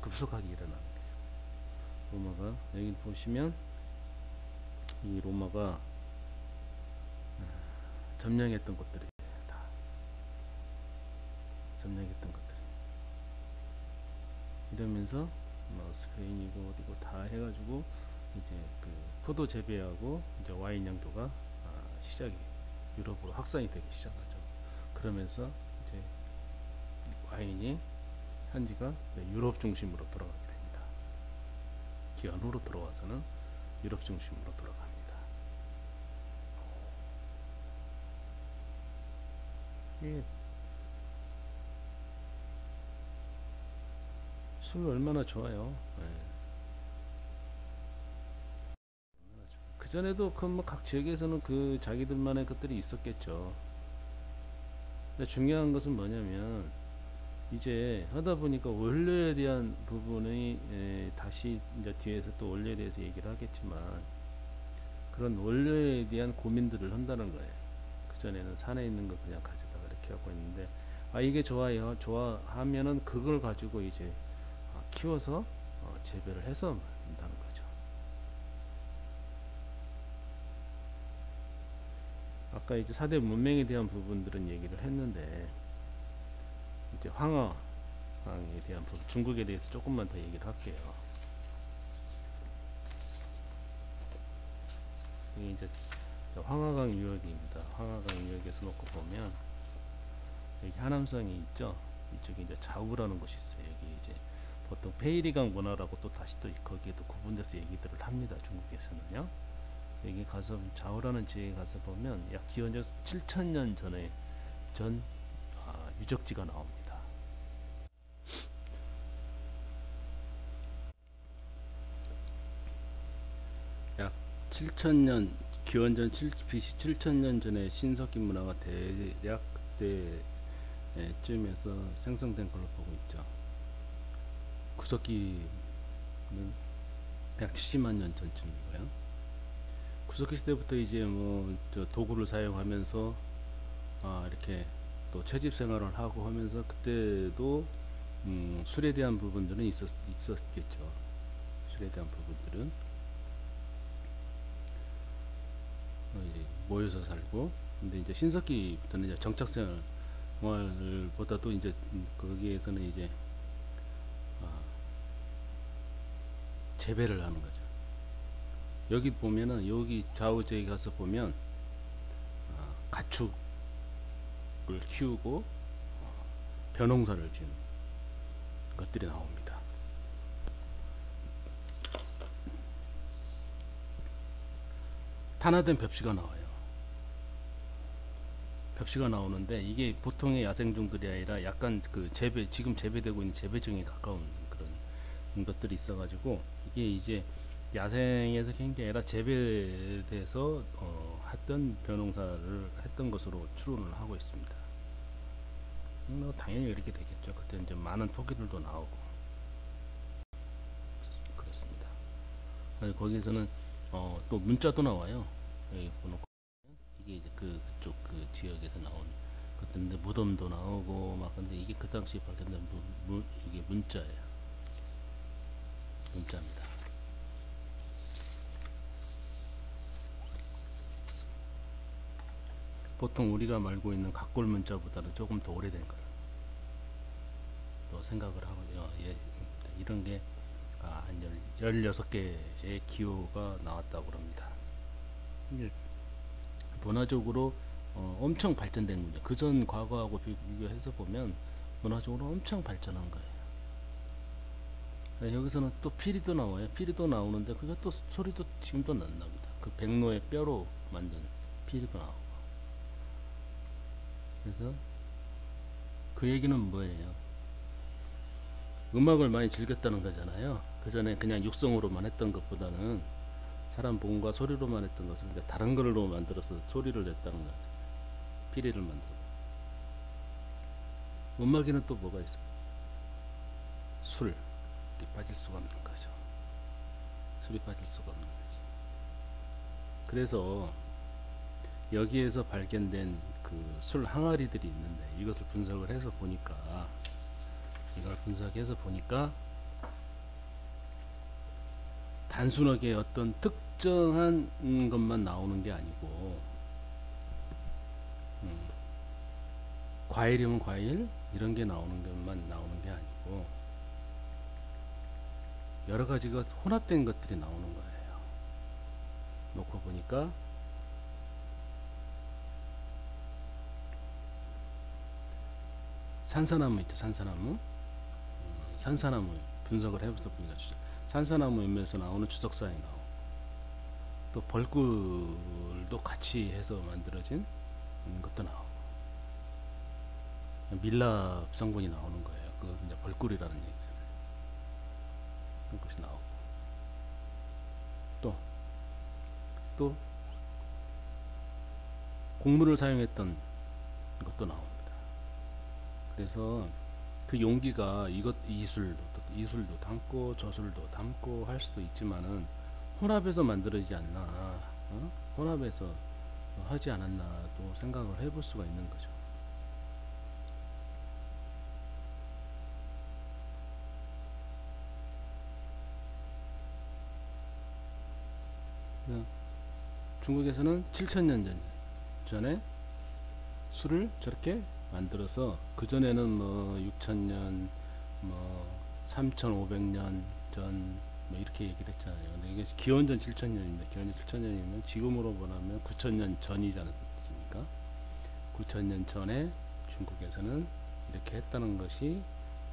S1: 급속하게 일어나는 거죠. 로마가 여기 보시면 이 로마가 점령했던 곳들이 다 점령했던 것들 이러면서 뭐 스페인이고 어디고 다 해가지고 이제 그 포도 재배하고 이제 와인 양조가 시작이 유럽으로 확산이 되기 시작하죠. 그러면서 이제 와인이 산지가 유럽 중심으로 돌아가게 됩니다. 기원으로 들어와서는 유럽 중심으로 돌아갑니다. 이게 술 얼마나 좋아요. 네. 그 전에도 그 뭐 각 지역에서는 그 자기들만의 것들이 있었겠죠. 근데 중요한 것은 뭐냐면 이제 하다 보니까 원료에 대한 부분이 다시 이제 뒤에서 또 원료에 대해서 얘기를 하겠지만 그런 원료에 대한 고민들을 한다는 거예요. 그 전에는 산에 있는 거 그냥 가져다가 이렇게 하고 있는데 이게 좋아요. 좋아하면은 그걸 가지고 이제 키워서 재배를 해서 만든다는 거죠. 아까 이제 4대 문명에 대한 부분들은 얘기를 했는데 이제 황하에 대한 부분, 중국에 대해서 조금만 더 얘기를 할게요. 이게 이제 황하강 유역입니다. 황하강 유역에서 놓고 보면 여기 하남성이 있죠. 이쪽에 이제 자우라는 곳이 있어요. 여기 이제 보통 페이리강 문화라고 또 다시 또 거기에도 구분돼서 얘기들을 합니다. 중국에서는요. 여기 가서 자우라는 지역에 가서 보면 약 기원전 7,000년 전에 유적지가 나옵니다. 약 7,000년 기원전 BC 7,000년 전에 신석기 문화가 대략 그때쯤에서 생성된 걸로 보고 있죠. 구석기는 약 70만 년 전쯤이고요. 구석기 시대부터 이제 뭐 도구를 사용하면서 이렇게 또 채집 생활을 하고 하면서 그때도 술에 대한 부분들은 있었겠죠. 술에 대한 부분들은 이제 모여서 살고, 근데 이제 신석기부터는 이제 정착생활보다도 이제 거기에서는 이제 재배를 하는 거죠. 여기 보면은 여기 좌우지에 가서 보면 가축을 키우고 벼농사를 지는 것들이 나옵니다. 탄화된 벽시가 나와요. 벽시가 나오는데 이게 보통의 야생종들이 아니라 약간 그 지금 재배되고 있는 재배종에 가까운 그런 것들이 있어가지고 이게 이제 야생에서 캔 게 아니라 재배돼서 했던 벼농사를 했던 것으로 추론을 하고 있습니다. 당연히 이렇게 되겠죠. 그때 이제 많은 토끼들도 나오고 그렇습니다. 거기에서는 또 문자도 나와요. 여기 보놓고 이게 이제 그쪽 그 지역에서 나온 것들인데 무덤도 나오고 막 근데 이게 그 당시에 발견된 이게 문자예요. 문자입니다. 보통 우리가 말고 있는 각골 문자보다는 조금 더 오래된 걸 또 생각을 하고요. 이런 게 한 16개의 기호가 나왔다고 합니다. 문화적으로 엄청 발전된 거죠. 그전 과거하고 비교해서 보면 문화적으로 엄청 발전한 거예요. 여기서는 또 피리도 나와요. 피리도 나오는데 그것도 소리도 지금도 난답니다. 그 백로의 뼈로 만든 피리도 나오고. 그래서 그 얘기는 뭐예요? 음악을 많이 즐겼다는 거잖아요. 그 전에 그냥 육성으로만 했던 것보다는 사람 몸과 소리로만 했던 것을 이제 다른 걸로 만들어서 소리를 냈다는 거죠. 피리를 만들고. 음악에는 또 뭐가 있어요? 술이 빠질 수가 없는 거죠. 술이 빠질 수가 없는 거지. 그래서 여기에서 발견된 그 술 항아리들이 있는데 이것을 분석을 해서 보니까 이걸 분석해서 보니까 단순하게 어떤 특정한 것만 나오는 게 아니고 과일이면 과일 이런 게 나오는 것만 나오는 게 아니고 여러 가지가 혼합된 것들이 나오는 거예요. 놓고 보니까 산사나무 있죠. 산사나무. 산사나무 분석을 해서 보니까 산사나무 잎에서 나오는 주석사에 나오고 또 벌꿀도 같이 해서 만들어진 것도 나오고 밀랍 성분이 나오는 거예요. 그 이제 벌꿀이라는 얘기잖아요. 그런 것이 나오고 또 곡물을 사용했던 것도 나옵니다. 그래서 그 용기가 이술도 담고 저술도 담고 할 수도 있지만은 혼합해서 만들어지지 않나, 혼합해서 하지 않았나 또 생각을 해볼 수가 있는 거죠. 중국에서는 7,000년 전에 술을 저렇게 만들어서 그 전에는 뭐 6,000년, 뭐 3,500년 전 뭐 이렇게 얘기를 했잖아요. 근데 이게 기원전 7,000년인데 기원전 7,000년이면 지금으로 보면 9,000년 전이지 않습니까? 9,000년 전에 중국에서는 이렇게 했다는 것이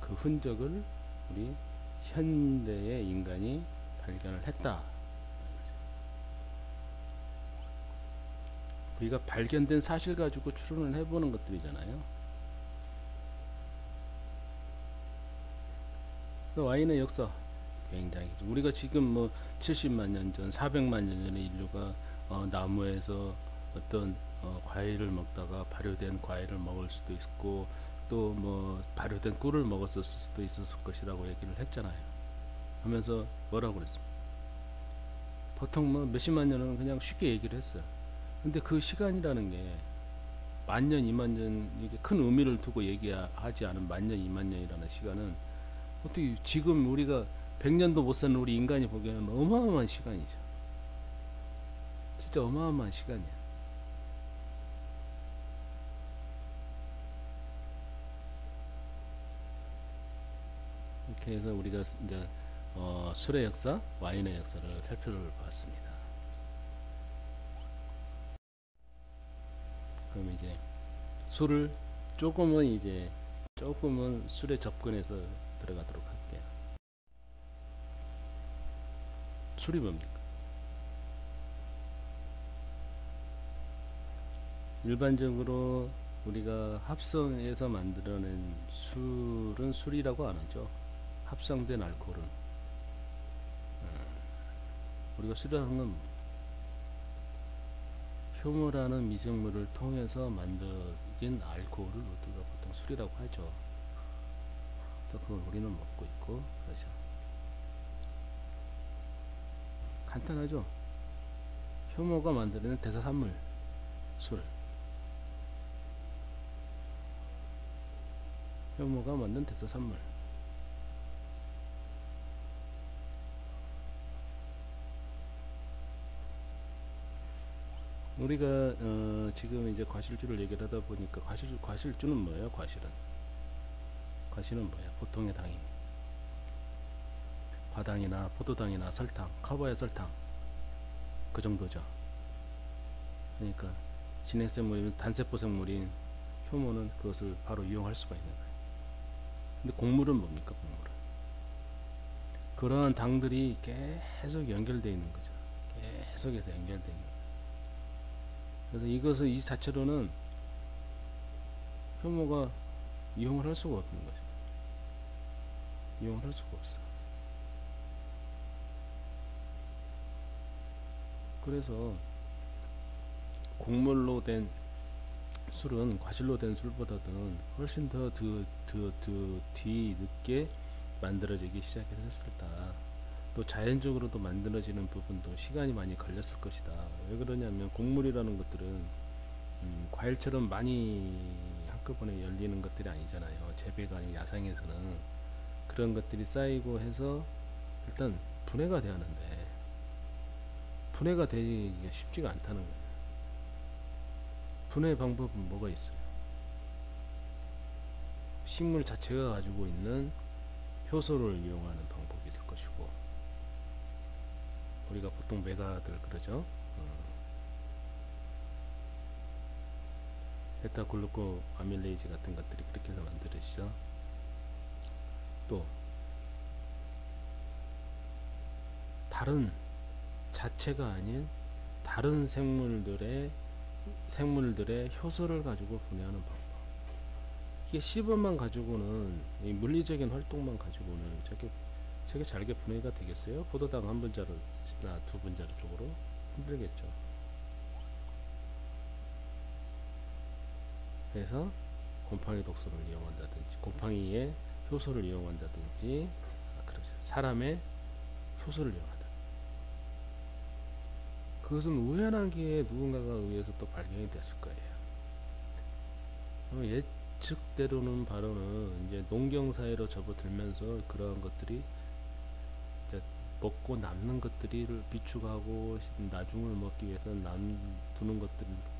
S1: 그 흔적을 우리 현대의 인간이 발견을 했다. 우리가 발견된 사실 가지고 추론을 해보는 것들이잖아요. 와인의 역사 굉장히 우리가 지금 뭐 70만 년 전, 400만 년 전에 인류가 나무에서 어떤 과일을 먹다가 발효된 과일을 먹을 수도 있고 또 뭐 발효된 꿀을 먹었을 수도 있었을 것이라고 얘기를 했잖아요. 하면서 뭐라고 그랬습니까? 보통 뭐 몇십만 년은 그냥 쉽게 얘기를 했어요. 근데 그 시간이라는 게 만년, 2만 년 이게 큰 의미를 두고 얘기하지 않은 만년, 2만 년이라는 시간은 어떻게 지금 우리가 100년도 못 사는 우리 인간이 보기에는 어마어마한 시간이죠. 진짜 어마어마한 시간이야. 이렇게 해서 우리가 이제 술의 역사, 와인의 역사를 살펴봤습니다. 그럼 이제 술을 조금은 술에 접근해서 들어가도록 할게요. 술이 뭡니까? 일반적으로 우리가 합성해서 만들어낸 술은 술이라고 안 하죠. 합성된 알코올은 우리가 술이라는 건 효모라는 미생물을 통해서 만들어진 알코올을 우리가 보통 술이라고 하죠. 또 그걸 우리는 먹고 있고 그러죠. 간단하죠. 효모가 만드는 대사산물 술. 효모가 만든 대사산물. 우리가 지금 이제 과실주를 얘기를 하다 보니까 과실주는 뭐예요? 과실은 뭐야? 보통의 당이 과당이나 포도당이나 설탕, 카보의 설탕 그 정도죠. 그러니까 진핵생물이면 단세포 생물인 효모는 그것을 바로 이용할 수가 있는 거예요. 근데 곡물은 뭡니까? 곡물은 그러한 당들이 계속 연결되어 있는 거죠. 계속해서 연결되어 있는 거예요. 그래서 이것을 이 자체로는 효모가 이용을 할 수가 없는 거죠. 이용을 할 수가 없어. 그래서 곡물로 된 술은 과실로 된 술보다는 훨씬 더 뒤늦게 만들어지기 시작했을까. 또 자연적으로도 만들어지는 부분도 시간이 많이 걸렸을 것이다. 왜 그러냐면 곡물이라는 것들은 과일처럼 많이 한꺼번에 열리는 것들이 아니잖아요. 재배가 아닌 야생에서는 그런 것들이 쌓이고 해서 일단 분해가 돼야 하는데 분해가 되기가 쉽지가 않다는 거예요. 분해 방법은 뭐가 있어요? 식물 자체가 가지고 있는 효소를 이용하는 방법이 있을 것이고, 우리가 보통 메가들 그러죠. 베타글루코 아밀레이즈 같은 것들이 그렇게 해서 만들어지죠. 또 다른 자체가 아닌 다른 생물들의 효소를 가지고 분해하는 방법. 이게 시범만 가지고는, 이 물리적인 활동만 가지고는 저게 잘게 분해가 되겠어요? 포도당 한 분자루나 두 분자루 쪽으로 힘들겠죠. 그래서 곰팡이 독소를 이용한다든지, 곰팡이의 효소를 이용한다든지, 그렇죠. 사람의 효소를 이용한다. 그것은 우연하게 누군가가 의해서 또 발견이 됐을 거예요. 예측대로는 바로는 이제 농경 사회로 접어들면서 그러한 것들이 이제 먹고 남는 것들을 비축하고 나중을 먹기 위해서 두는 것들을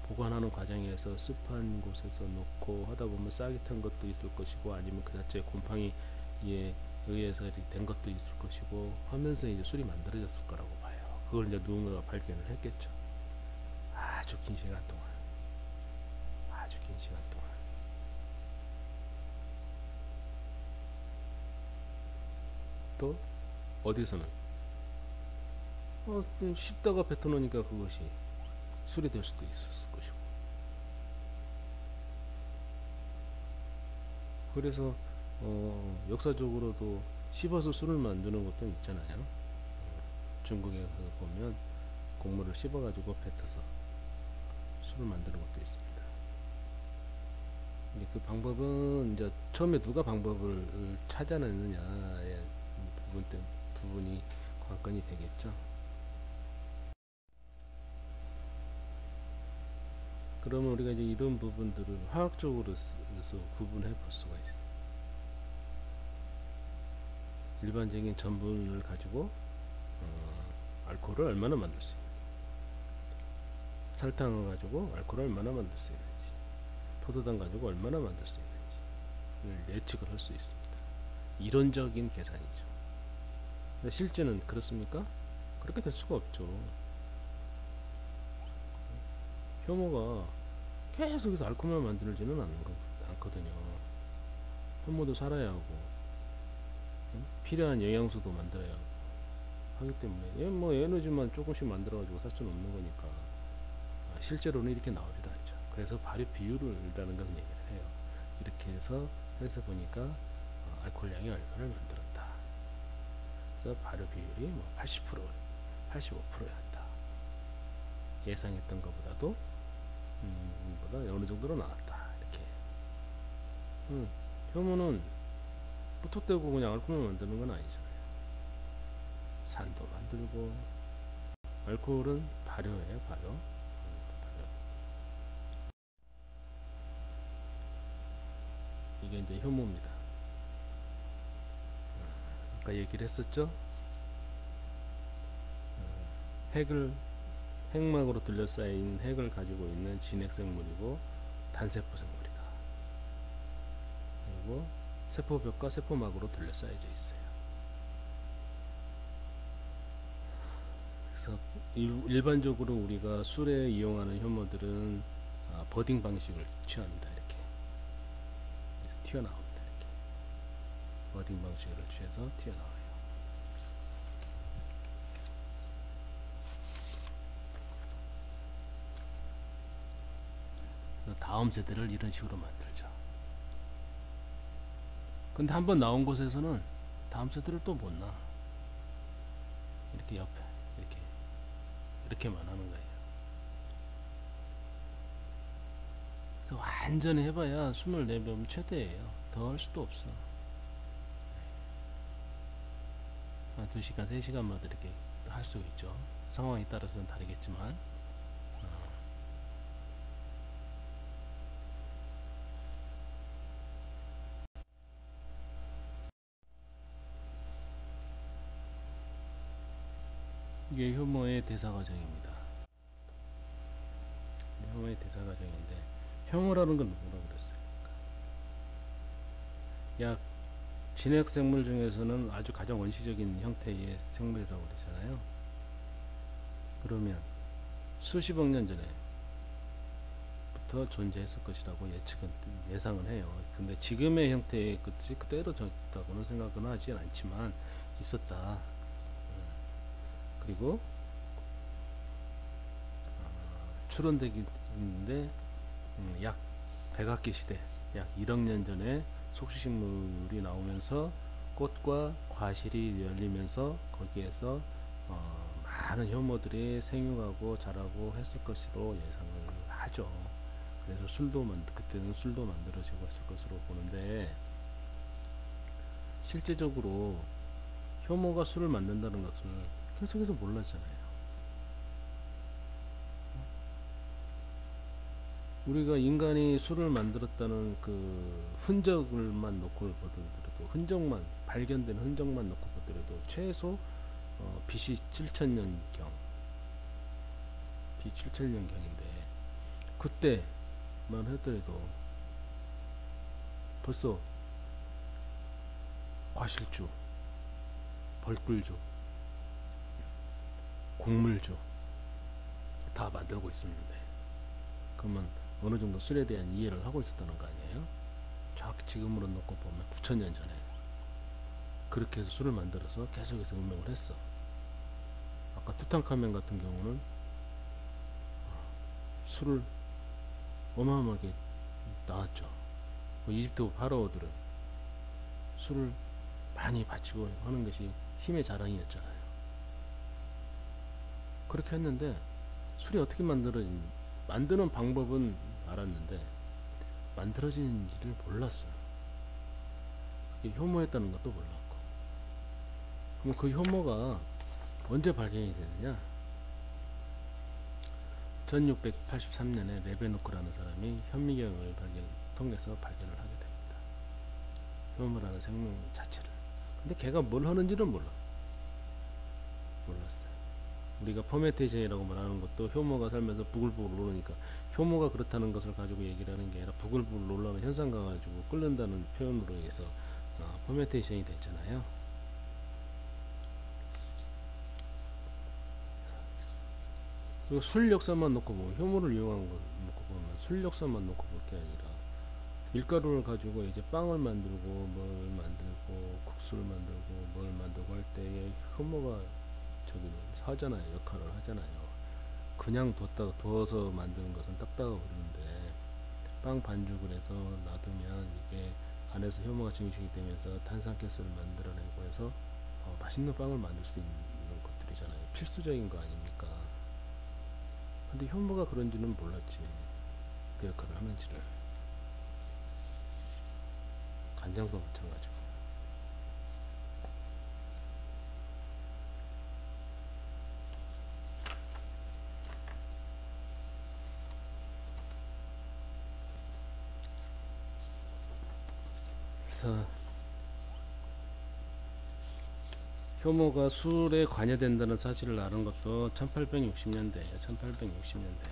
S1: 보관하는 과정에서 습한 곳에서 놓고 하다 보면 싹이 튼 것도 있을 것이고, 아니면 그 자체 곰팡이에 의해서 된 것도 있을 것이고 하면서 이제 술이 만들어졌을 거라고 봐요. 그걸 이제 누군가가 발견을 했겠죠. 아주 긴 시간 동안. 또 어디서는 좀 씹다가 뱉어놓으니까 그것이 술이 될 수도 있었을 것이고. 그래서 역사적으로도 씹어서 술을 만드는 것도 있잖아요. 중국에서 보면 곡물을 씹어가지고 뱉어서 술을 만드는 것도 있습니다. 그 방법은 이제 처음에 누가 방법을 찾아냈느냐의 부분이 관건이 되겠죠. 그러면 우리가 이제 이런 부분들을 화학적으로 구분해 볼 수가 있어요. 일반적인 전분을 가지고 알코올을 얼마나 만들 수 있는지, 설탕을 가지고 알코올을 얼마나 만들 수 있는지, 포도당 가지고 얼마나 만들 수 있는지를 예측을 할 수 있습니다. 이론적인 계산이죠. 실제는 그렇습니까? 그렇게 될 수가 없죠. 효모가 계속해서 알코올만 만들지는 않거든요. 효모도 살아야 하고, 필요한 영양소도 만들어야 하기 때문에 뭐 에너지만 조금씩 만들어가지고 살 수는 없는 거니까 실제로는 이렇게 나오질 않죠. 그래서 발효 비율이라는 걸 얘기를 해요. 이렇게 해서 보니까 알코올량이 얼마를 만들었다. 그래서 발효 비율이 뭐 80%, 85%였다. 예상했던 것보다도 보다 어느 정도로 나왔다. 이렇게. 효모는 부탁되고 그냥 알코올만 만드는 건 아니잖아요. 산도 만들고, 알코올은 발효예요. 발효. 이게 이제 효모입니다. 아까 얘기를 했었죠. 핵막으로 둘러싸인 핵을 가지고 있는 진핵생물이고 단세포 생물이다. 그리고 세포벽과 세포막으로 둘러싸여져 있어요. 그래서 일반적으로 우리가 술에 이용하는 효모들은 버딩 방식을 취합니다. 이렇게 튀어나옵니다. 이렇게 버딩 방식을 취해서 튀어나와요. 다음 세대를 이런 식으로 만들죠. 근데 한번 나온 곳에서는 다음 세대를 또 못 나. 이렇게 옆에 이렇게만 하는 거예요. 그래서 완전히 해봐야 24명 최대예요. 더 할 수도 없어. 한 2시간, 3시간마다 이렇게 할 수 있죠. 상황에 따라서는 다르겠지만. 이게 효모의 대사 과정입니다. 효모의 대사 과정인데, 효모라는 건 뭐라고 그랬어요? 약 진핵 생물 중에서는 아주 가장 원시적인 형태의 생물이라고 그러잖아요. 그러면 수십억 년 전에부터 존재했을 것이라고 예상은 해요. 근데 지금의 형태의 것이 그대로 졌다고는 생각은 하진 않지만 있었다. 그리고 추론되기인데 약 백악기 시대, 약 1억 년 전에 속시식물이 나오면서 꽃과 과실이 열리면서 거기에서 많은 효모들이 생육하고 자라고 했을 것으로 예상을 하죠. 그래서 그때는 술도 만들어지고 했을 것으로 보는데, 실제적으로 효모가 술을 만든다는 것을 계속해서 몰랐잖아요. 우리가 인간이 술을 만들었다는 그 흔적을만 놓고 보더라도, 발견된 흔적만 놓고 보더라도 최소 BC 7000년경, BC 7000년경인데 그때만 하더라도 벌써 과실주, 벌꿀주, 곡물주 다 만들고 있었는데, 그러면 어느 정도 술에 대한 이해를 하고 있었다는 거 아니에요? 정확히 지금으로 놓고 보면 9000년 전에 그렇게 해서 술을 만들어서 계속해서 음명을 했어. 아까 투탕카멘 같은 경우는 술을 어마어마하게 낳았죠. 이집트 파라오들은 술을 많이 바치고 하는 것이 힘의 자랑이었잖아요. 그렇게 했는데 술이 어떻게 만드는 방법은 알았는데 만들어지는지를 몰랐어요. 그게 효모였다는 것도 몰랐고. 그럼 그 효모가 언제 발견이 되느냐? 1683년에 레베누크라는 사람이 현미경을 통해서 발견을 하게 됩니다. 효모라는 생명 자체를. 근데 걔가 뭘 하는지는 몰랐어요. 우리가 퍼멘테이션이라고 말하는 것도 효모가 살면서 부글부글 오르니까, 효모가 그렇다는 것을 가지고 얘기를 하는 게 아니라 부글부글 올라오는 현상 가지고 끓는다는 표현으로 해서 퍼멘테이션이 됐잖아요. 그리고 술 역사만 놓고 보면, 효모를 이용한 거 놓고 보면 술 역사만 놓고 볼 게 아니라 밀가루를 가지고 이제 빵을 만들고 뭘 만들고 국수를 만들고 뭘 만들고 할 때에 효모가 하잖아요. 역할을 하잖아요. 그냥 두어서 만드는 것은 딱딱하고 그러는데, 빵 반죽을 해서 놔두면 이게 안에서 효모가 증식이 되면서 탄산가스를 만들어내고 해서 맛있는 빵을 만들 수 있는 것들이잖아요. 필수적인 거 아닙니까? 근데 효모가 그런지는 몰랐지. 그 역할을 하는지를. 간장도 마찬가지고. 그래서 효모가 술에 관여된다는 사실을 아는 것도 1860년대예요. 1860년대.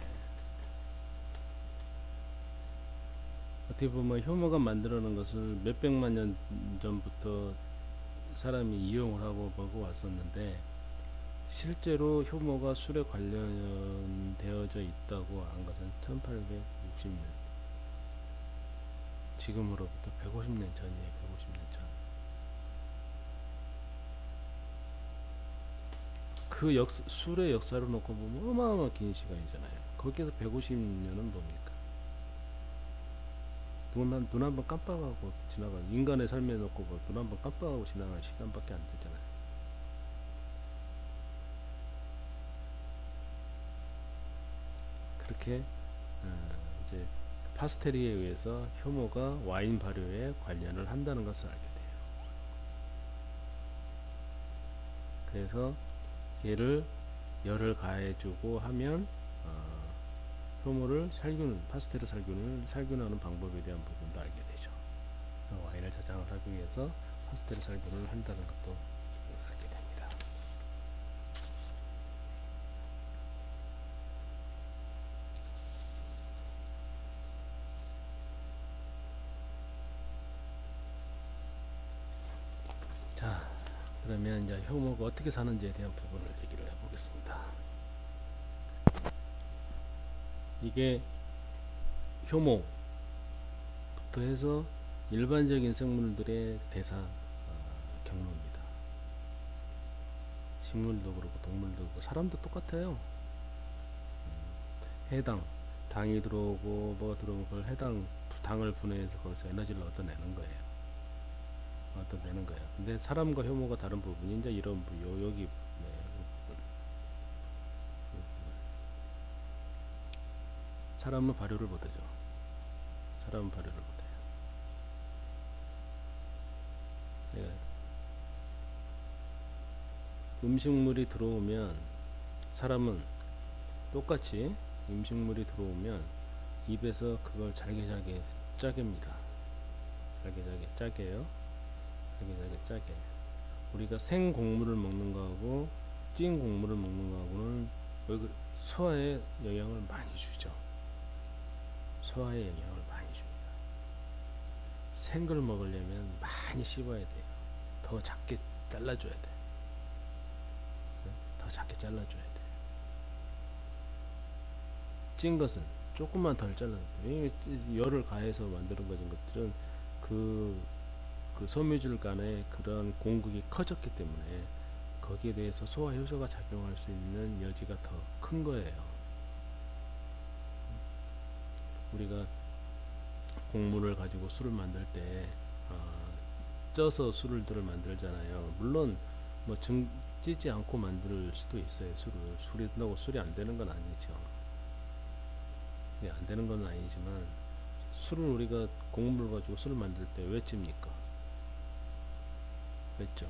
S1: 어떻게 보면 효모가 만들어낸 것을 몇백만 년 전부터 사람이 이용을 하고 보고 왔었는데, 실제로 효모가 술에 관련되어져 있다고 한 것은 1860년. 지금으로부터 150년 전이에요. 150년 전. 그 술의 역사를 놓고 보면 어마어마한 긴 시간이잖아요. 거기에서 150년은 뭡니까? 눈 한 번 깜빡하고 지나간, 인간의 삶에 놓고 눈 한 번 깜빡하고 지나간 시간밖에 안 되잖아요. 그렇게 이제 파스테리에 의해서 효모가 와인 발효에 관련을 한다는 것을 알게 돼요. 그래서 걔를 열을 가해주고 하면 효모를 파스텔을 살균하는 방법에 대한 부분도 알게 되죠. 그래서 와인을 저장을 하기 위해서 파스텔을 살균을 한다는 것도 알게 됩니다. 자, 그러면 이제 효모가 어떻게 사는지에 대한 부분을 얘기를 해보겠습니다. 이게 효모부터 해서 일반적인 생물들의 대사 경로입니다. 식물도 그렇고 동물도 그렇고 사람도 똑같아요. 당이 들어오고 뭐가 들어오고 그걸 당을 분해해서 거기서 에너지를 얻어내는 거예요. 근데 사람과 효모가 다른 부분이 이제 이런 여기 부분. 사람은 발효를 못하죠. 예. 음식물이 들어오면 사람은 똑같이 음식물이 들어오면 입에서 그걸 잘게 짜깁니다. 짜게요. 짜게. 우리가 생 곡물을 먹는 거하고 찐 곡물을 먹는 거하고는 소화에 영향을 많이 주죠. 생걸 먹으려면 많이 씹어야 돼요. 더 작게 잘라줘야 돼. 찐 것은 조금만 덜 잘라도 돼. 열을 가해서 만드는 것들은 그 섬유질 간의 그런 공급이 커졌기 때문에 거기에 대해서 소화 효소가 작용할 수 있는 여지가 더 큰 거예요. 우리가 곡물을 가지고 술을 만들 때 쪄서 술들을 만들잖아요. 물론 뭐 찌지 않고 만들 수도 있어요. 술이 나고 술이 안 되는 건 아니죠. 안 되는 건 아니지만 술을 우리가 곡물을 가지고 술을 만들 때 왜 찝니까? 왜죠?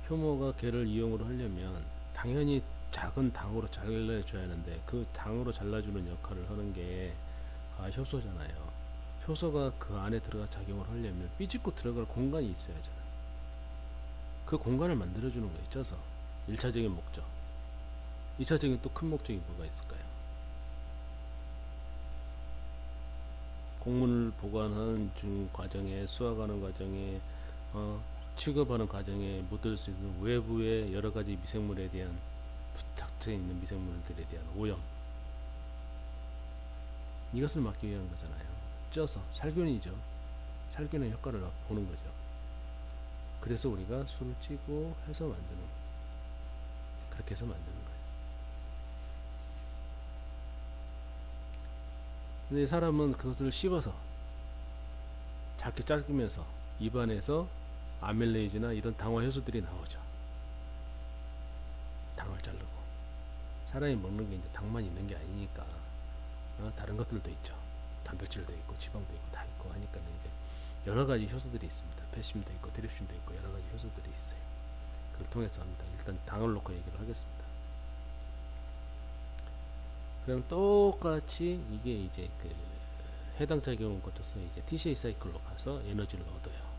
S1: 효모가 걔를 이용을 하려면 당연히 작은 당으로 잘라줘야 하는데 그 당으로 잘라주는 역할을 하는 게 효소잖아요. 효소가 그 안에 들어가 작용을 하려면 삐집고 들어갈 공간이 있어야죠. 그 공간을 만들어주는 거예요. 쪄서 1차적인 목적. 2차적인 또 큰 목적이 뭐가 있을까요? 곡물을 보관하는 과정에 수확하는 과정에 취급하는 과정에 묻을 수 있는 외부의 여러가지 미생물에 대한 부탁해 있는 미생물들에 대한 오염, 이것을 막기 위한 거잖아요. 쪄서 살균이죠. 살균의 효과를 보는 거죠. 그래서 우리가 술을 찌고 해서 만드는, 그렇게 해서 만드는 거예요. 근데 사람은 그것을 씹어서 작게 짜면서 입안에서 아밀레이즈나 이런 당화 효소들이 나오죠. 당을 자르고. 사람이 먹는 게 이제 당만 있는 게 아니니까 다른 것들도 있죠. 단백질도 있고 지방도 있고 다 있고 하니까 이제 여러 가지 효소들이 있습니다. 페심도 있고 트립심도 있고 여러 가지 효소들이 있어요. 그걸 통해서 합니다. 일단 당을 놓고 얘기를 하겠습니다. 그럼 똑같이 이게 이제 그 해당 작용을 거쳐서 이제 TCA 사이클로 가서 에너지를 얻어요.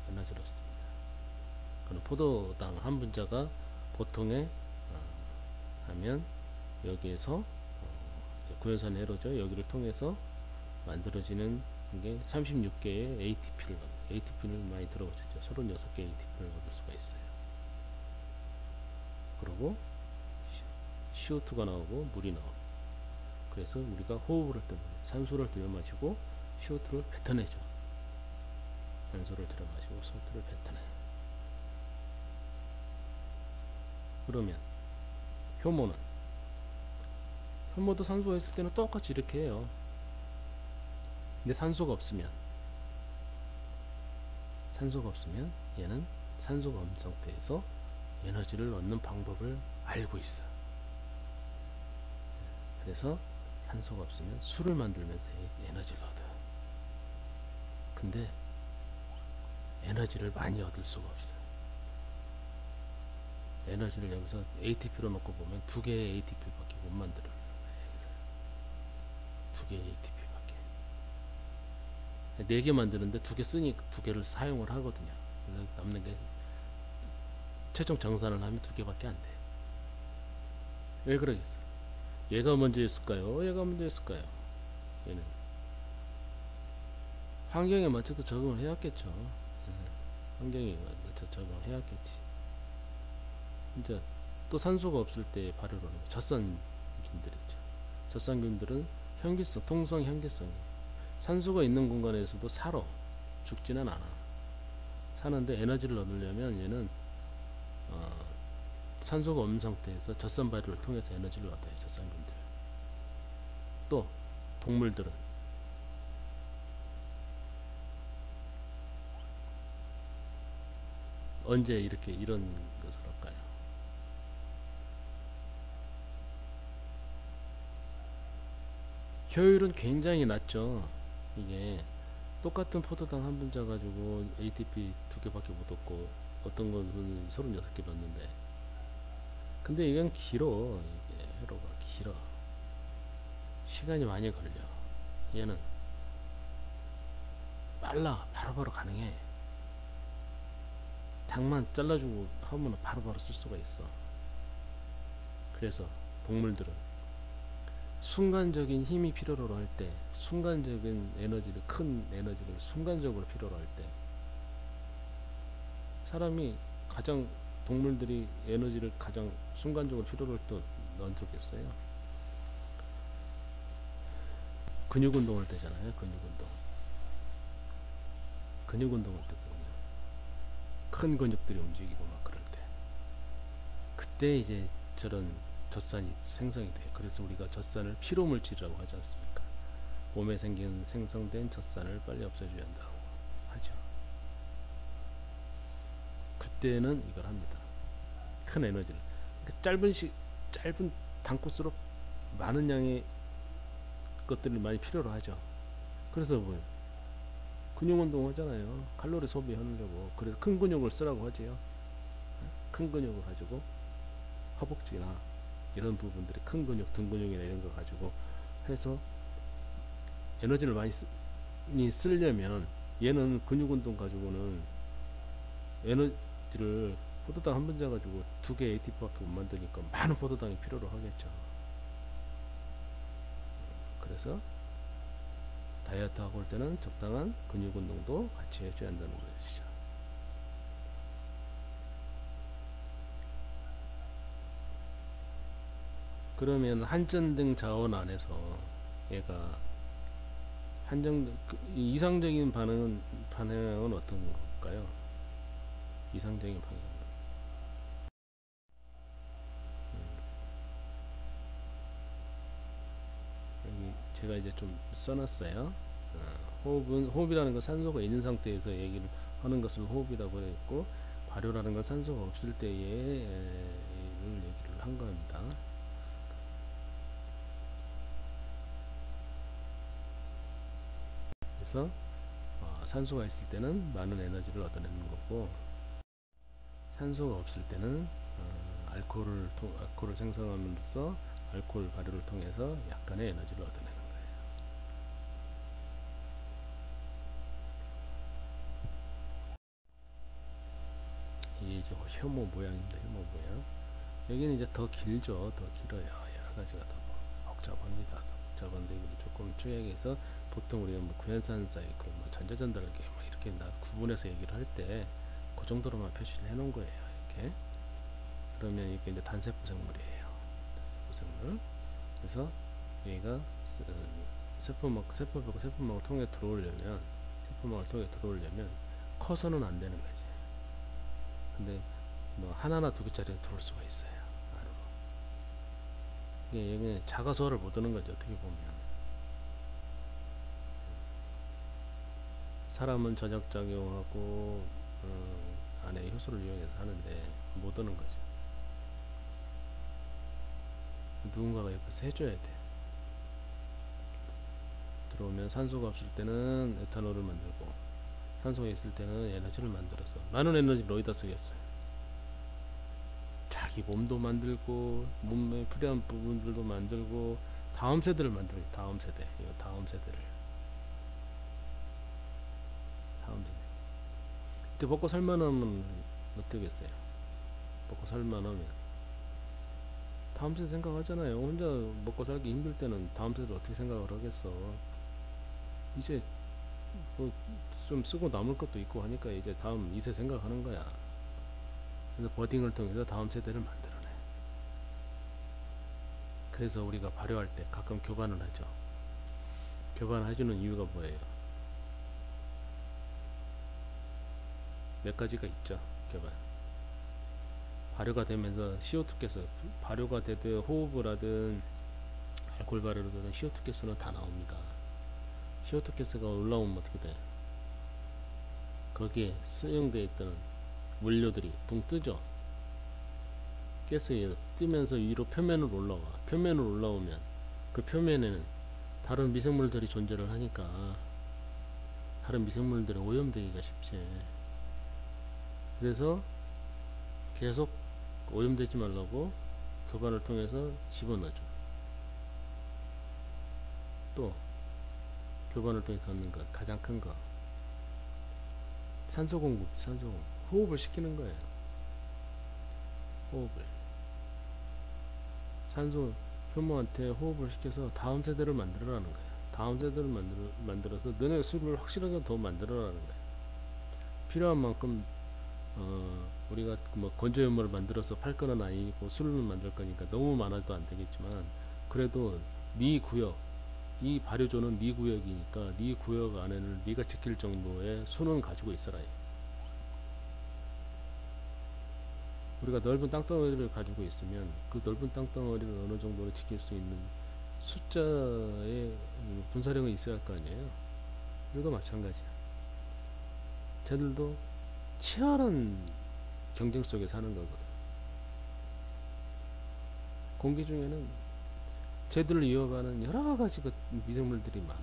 S1: 에너지를 얻습니다. 그럼 포도당 한 분자가 보통에 하면 여기에서 구연산 회로죠. 여기를 통해서 만들어지는 게 36개의 ATP를 많이 들어보셨죠. 36개의 ATP를 얻을 수가 있어요. 그리고 CO2가 나오고 물이 나오고, 그래서 우리가 호흡을 할 때 산소를 들여 마시고 CO2를 뱉어내죠. 산소를 들여 마시고 CO2를 뱉어내요. 그러면 효모도 산소가 있을 때는 똑같이 이렇게 해요. 근데 산소가 없으면 얘는 산소가 없는 상태에서 에너지를 얻는 방법을 알고 있어. 그래서 산소가 없으면 술을 만들면서 에너지를 얻어요. 근데 에너지를 많이 얻을 수가 없어요. 에너지를 여기서 ATP로 놓고 보면 두 개의 ATP밖에 못 만들어요. 두 개의 ATP밖에. 네 개 만드는데 두 개 쓰니 두 개를 사용을 하거든요. 그래서 남는 게 최종 정산을 하면 두 개밖에 안 돼. 왜 그러겠어? 얘가 먼저였을까요? 얘가 먼저였을까요? 얘는 환경에 맞춰서 적응을 해왔겠죠. 환경에 맞춰 적응을 해왔겠지. 이제 또 산소가 없을 때 발효를 하는 젖산균들 있죠. 젖산균들은 현기성, 통성 현기성이 산소가 있는 공간에서도 살아. 죽지는 않아. 사는데 에너지를 얻으려면 얘는 산소가 없는 상태에서 젖산 발효를 통해서 에너지를 얻어요. 젖산균들. 또 동물들은 언제 이렇게 이런 것을 할까요? 효율은 굉장히 낮죠. 이게 똑같은 포도당 한 분자 가지고 ATP 두 개밖에 못 얻고 어떤 것은 36개 넣었는데, 근데 이건 길어. 이게 회로가 길어. 시간이 많이 걸려. 얘는 빨라. 바로바로 가능해. 당만 잘라주고 하면 바로바로 쓸 수가 있어. 그래서 동물들은 순간적인 힘이 필요로 할 때, 순간적인 에너지를, 큰 에너지를 순간적으로 필요로 할 때, 사람이 가장, 동물들이 에너지를 가장 순간적으로 필요로 할 때 언제겠어요? 근육 운동할 때잖아요. 근육 운동할 때거든요. 큰 근육들이 움직이고 막 그럴 때, 그때 이제 저런 젖산이 생성이 돼요. 그래서 우리가 젖산을 피로물질이라고 하지 않습니까? 몸에 생긴 생성된 젖산을 빨리 없애줘야 한다고 하죠. 그때는 이걸 합니다. 큰 에너지를. 그러니까 짧은 단코스로 많은 양의 것들을 많이 필요로 하죠. 그래서 뭐 근육 운동 하잖아요. 칼로리 소비하려고. 그래서 큰 근육을 쓰라고 하지요. 큰 근육을 가지고 허벅지나 이런 부분들이, 큰 근육, 등 근육이나 이런 거 가지고 해서 에너지를 많이 쓰려면, 얘는 근육 운동 가지고는 에너지를 포도당 한 분자 가지고 두 개 ATP밖에 못 만드니까 많은 포도당이 필요로 하겠죠. 그래서 다이어트 하고 올 때는 적당한 근육 운동도 같이 해줘야 한다는 것이죠. 그러면 한전등 자원 안에서 얘가 이상적인 반응은 어떤 걸까요? 이상적인 방향. 여기 제가 이제 좀 써놨어요. 호흡이라는 건 산소가 있는 상태에서 얘기를 하는 것을 호흡이라고 했고, 발효라는 건 산소가 없을 때의 얘기를 한 겁니다. 그래서 산소가 있을 때는 많은 에너지를 얻어내는 거고, 산소가 없을 때는 알코올을 생성함으로써 알코올 발효를 통해서 약간의 에너지를 얻어내는 거예요. 이게 이제 혐오 모양입니다. 혐오 모양. 여기는 이제 더 길죠. 더 길어요. 여러 가지가 더 복잡합니다. 더 복잡한데 이걸 조금 쪼개서, 보통 우리가 뭐 구연산 사이클, 뭐 전자전달계 뭐 이렇게 구분해서 얘기를 할 때 그 정도로만 표시를 해놓은 거예요. 이렇게. 그러면 이게 이제 단세포생물이에요. 세포생물. 그래서 얘가 세포막을 통해 들어오려면, 커서는 안 되는 거지. 근데 뭐 하나나 두 개짜리 들어올 수가 있어요. 안으로. 이게 자가소화를 못 하는 거죠. 어떻게 보면. 사람은 저작작용하고 안에 효소를 이용해서 하는데 못 오는 거죠. 누군가가 옆에서 해줘야 돼. 들어오면 산소가 없을 때는 에탄올을 만들고, 산소가 있을 때는 에너지를 만들어서 많은 에너지를 어디다 쓰겠어요? 자기 몸도 만들고 몸에 필요한 부분들도 만들고 다음 세대를 만들어요. 다음 세대. 이거 다음 세대를. 다음 세대. 이제 먹고 살만하면 어떻겠어요? 먹고 살만하면 다음 세대 생각하잖아요. 혼자 먹고 살기 힘들 때는 다음 세대 어떻게 생각을 하겠어? 이제 뭐 좀 쓰고 남을 것도 있고 하니까 이제 다음 2세 생각하는 거야. 그래서 버딩을 통해서 다음 세대를 만들어내. 그래서 우리가 발효할 때 가끔 교반을 하죠. 교반해주는 이유가 뭐예요? 몇 가지가 있죠. 교반. 발효가 되면서 CO2 가스, 발효가 되든 호흡을 하든 알코올 발효를 하든 CO2 가스는 다 나옵니다. CO2 가스가 올라오면 어떻게 돼? 거기에 수용되어 있던 원료들이 붕 뜨죠. 가스에 뜨면서 위로 표면으로 올라와. 표면으로 올라오면 그 표면에는 다른 미생물들이 존재를 하니까 다른 미생물들이 오염되기가 쉽지. 그래서 계속 오염되지 말라고 교반을 통해서 집어넣어줘. 또 교반을 통해서 얻는 것 가장 큰 거 산소 공급, 산소 공급. 호흡을 시키는 거예요. 호흡을 산소 효모한테 호흡을 시켜서 다음 세대를 만들어라는 거예요. 다음 세대를 만들어서 너네 술을 확실하게 더 만들어라는 거예요. 필요한 만큼 우리가 뭐 건조 효모를 만들어서 팔 거는 아니고 술을 만들 거니까 너무 많아도 안 되겠지만 그래도 네 구역, 이 발효조는 네 구역이니까 네 구역 안에는 네가 지킬 정도의 수는 가지고 있어라. 우리가 넓은 땅덩어리를 가지고 있으면 그 넓은 땅덩어리를 어느 정도는 지킬 수 있는 숫자의 분사령이 있어야 할 거 아니에요. 우리도 마찬가지야. 쟤들도 치열한 경쟁 속에 사는 거거든. 공기 중에는 쟤들을 이어가는 여러 가지 그 미생물들이 많아.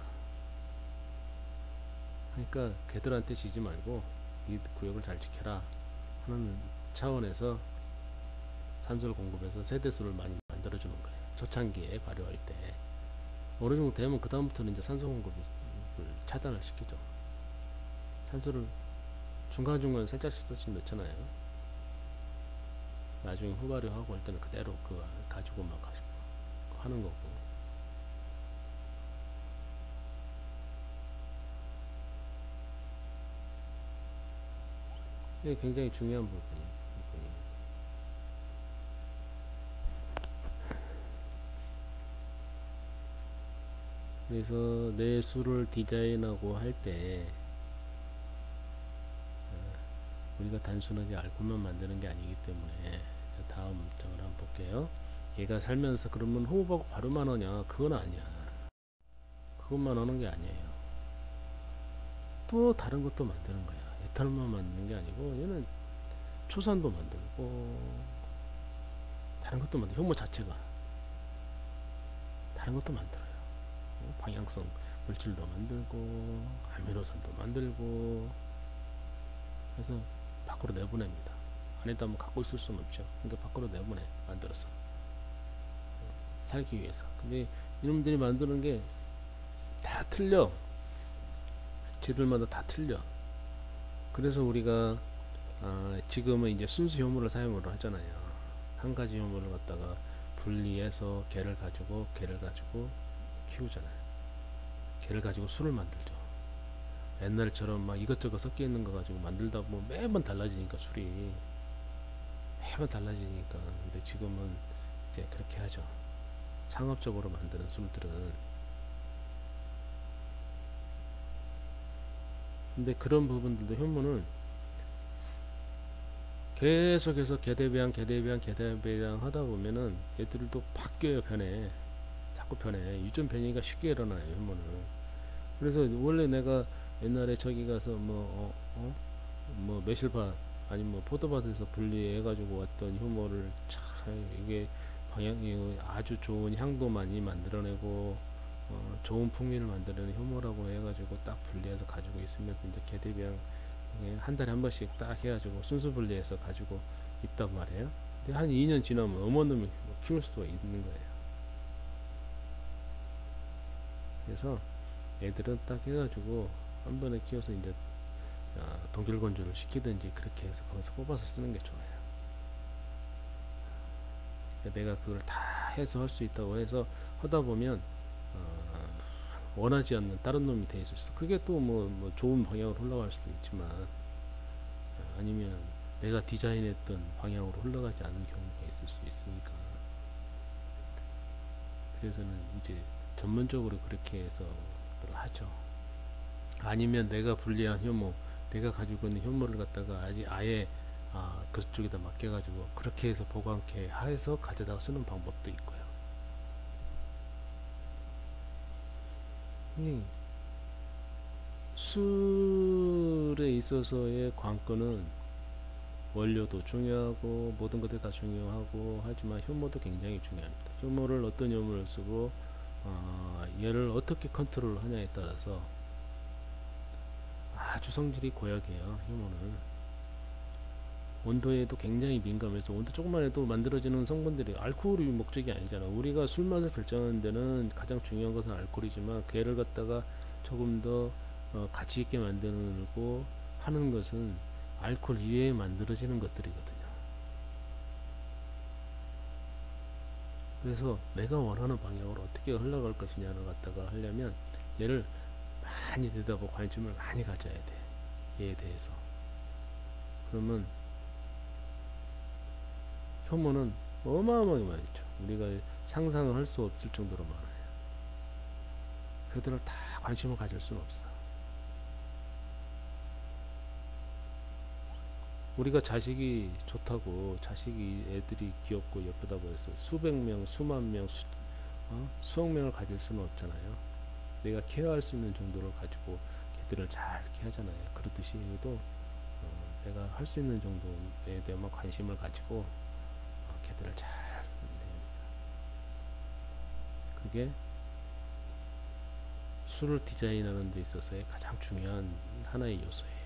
S1: 그러니까 걔들한테 지지 말고 네 구역을 잘 지켜라 하는 차원에서 산소를 공급해서 세대수를 많이 만들어주는 거예요. 초창기에 발효할 때 어느 정도 되면 그 다음부터는 이제 산소 공급을 차단을 시키죠. 산소를 중간중간 살짝씩 넣잖아요. 나중에 후발효하고 할 때는 그대로 그거 가지고 막 하는 거고. 이게 굉장히 중요한 부분이에요. 그래서 내 술을 디자인하고 할 때 우리가 단순하게 알코올만 만드는 게 아니기 때문에 다음 장을 한번 볼게요. 얘가 살면서 그러면 호흡하고 발효만 하냐? 그건 아니야. 그것만 하는 게 아니에요. 또 다른 것도 만드는 거야. 에탄올만 만드는 게 아니고 얘는 초산도 만들고 다른 것도 만들고 효모 자체가 다른 것도 만들어요. 방향성 물질도 만들고 아미노산도 만들고 그래서 밖으로 내보냅니다. 안에다 뭐 갖고 있을 수는 없죠. 그러니까 밖으로 내보내 만들어서 살기 위해서. 근데 이놈들이 만드는 게 다 틀려. 쟤들마다 다 틀려. 그래서 우리가 지금은 이제 순수 효모를 사용을 하잖아요. 한 가지 효모를 갖다가 분리해서 걔를 가지고 키우잖아요. 걔를 가지고 술을 만들죠. 옛날처럼 막 이것저것 섞여 있는 거 가지고 만들다 보면 매번 달라지니까 술이 매번 달라지니까. 근데 지금은 이제 그렇게 하죠. 상업적으로 만드는 술들은. 근데 그런 부분들도 효모는 계속해서 계대배양 하다 보면은 얘들도 바뀌어요. 변해. 자꾸 변해. 유전 변이가 쉽게 일어나요. 효모는. 그래서 원래 내가 옛날에 저기 가서 뭐 매실밭 아니면 뭐 포도밭에서 분리해가지고 왔던 효모를 참 이게 방향이 아주 좋은 향도 많이 만들어내고 좋은 풍미를 만들어내는 효모라고 해가지고 딱 분리해서 가지고 있으면서 이제 계대비양 한 달에 한 번씩 딱 해가지고 순수 분리해서 가지고 있단 말이에요. 근데 한 2년 지나면 어머님이 키울 수도 있는 거예요. 그래서 애들은 딱 해가지고 한 번에 키워서 이제 동결 건조를 시키든지 그렇게 해서 거기서 뽑아서 쓰는 게 좋아요. 그러니까 내가 그걸 다 해서 할 수 있다고 해서 하다 보면 원하지 않는 다른 놈이 돼 있을 수도, 그게 또 뭐 좋은 방향으로 흘러갈 수도 있지만, 아니면 내가 디자인했던 방향으로 흘러가지 않는 경우가 있을 수 있으니까. 그래서는 이제 전문적으로 그렇게 해서 하죠. 아니면 내가 분리한 효모, 내가 가지고 있는 효모를 갖다가 아예 그쪽에다 맡겨가지고 그렇게 해서 보관케 해서 가져다가 쓰는 방법도 있고요. 술에 있어서의 관건은 원료도 중요하고 모든 것들이 다 중요하고 하지만 효모도 굉장히 중요합니다. 효모를 어떤 효모를 쓰고 얘를 어떻게 컨트롤 하냐에 따라서 아주 성질이 고약해요. 효모는 온도에도 굉장히 민감해서 온도 조금만 해도 만들어지는 성분들이, 알코올이 목적이 아니잖아. 우리가 술 맛을 결정하는 데는 가장 중요한 것은 알코올이지만 걔를 갖다가 조금 더 가치 있게 만들고 하는 것은 알코올 이외에 만들어지는 것들이거든요. 그래서 내가 원하는 방향으로 어떻게 흘러갈 것이냐를 갖다가 하려면 얘를 많이 들여다보고 관심을 많이 가져야 돼. 얘에 대해서. 그러면 효모는 어마어마하게 많죠. 우리가 상상을 할 수 없을 정도로 많아요. 그들을 다 관심을 가질 수는 없어. 우리가 자식이 좋다고, 자식이 애들이 귀엽고 예쁘다고 해서 수백 명, 수만 명, 수억 명을 가질 수는 없잖아요. 내가 케어할 수 있는 정도를 가지고 걔들을 잘 케어하잖아요. 그렇듯이 얘도 내가 할 수 있는 정도에 대한 관심을 가지고 걔들을 잘 됩니다. 그게 술을 디자인하는 데 있어서의 가장 중요한 하나의 요소예요.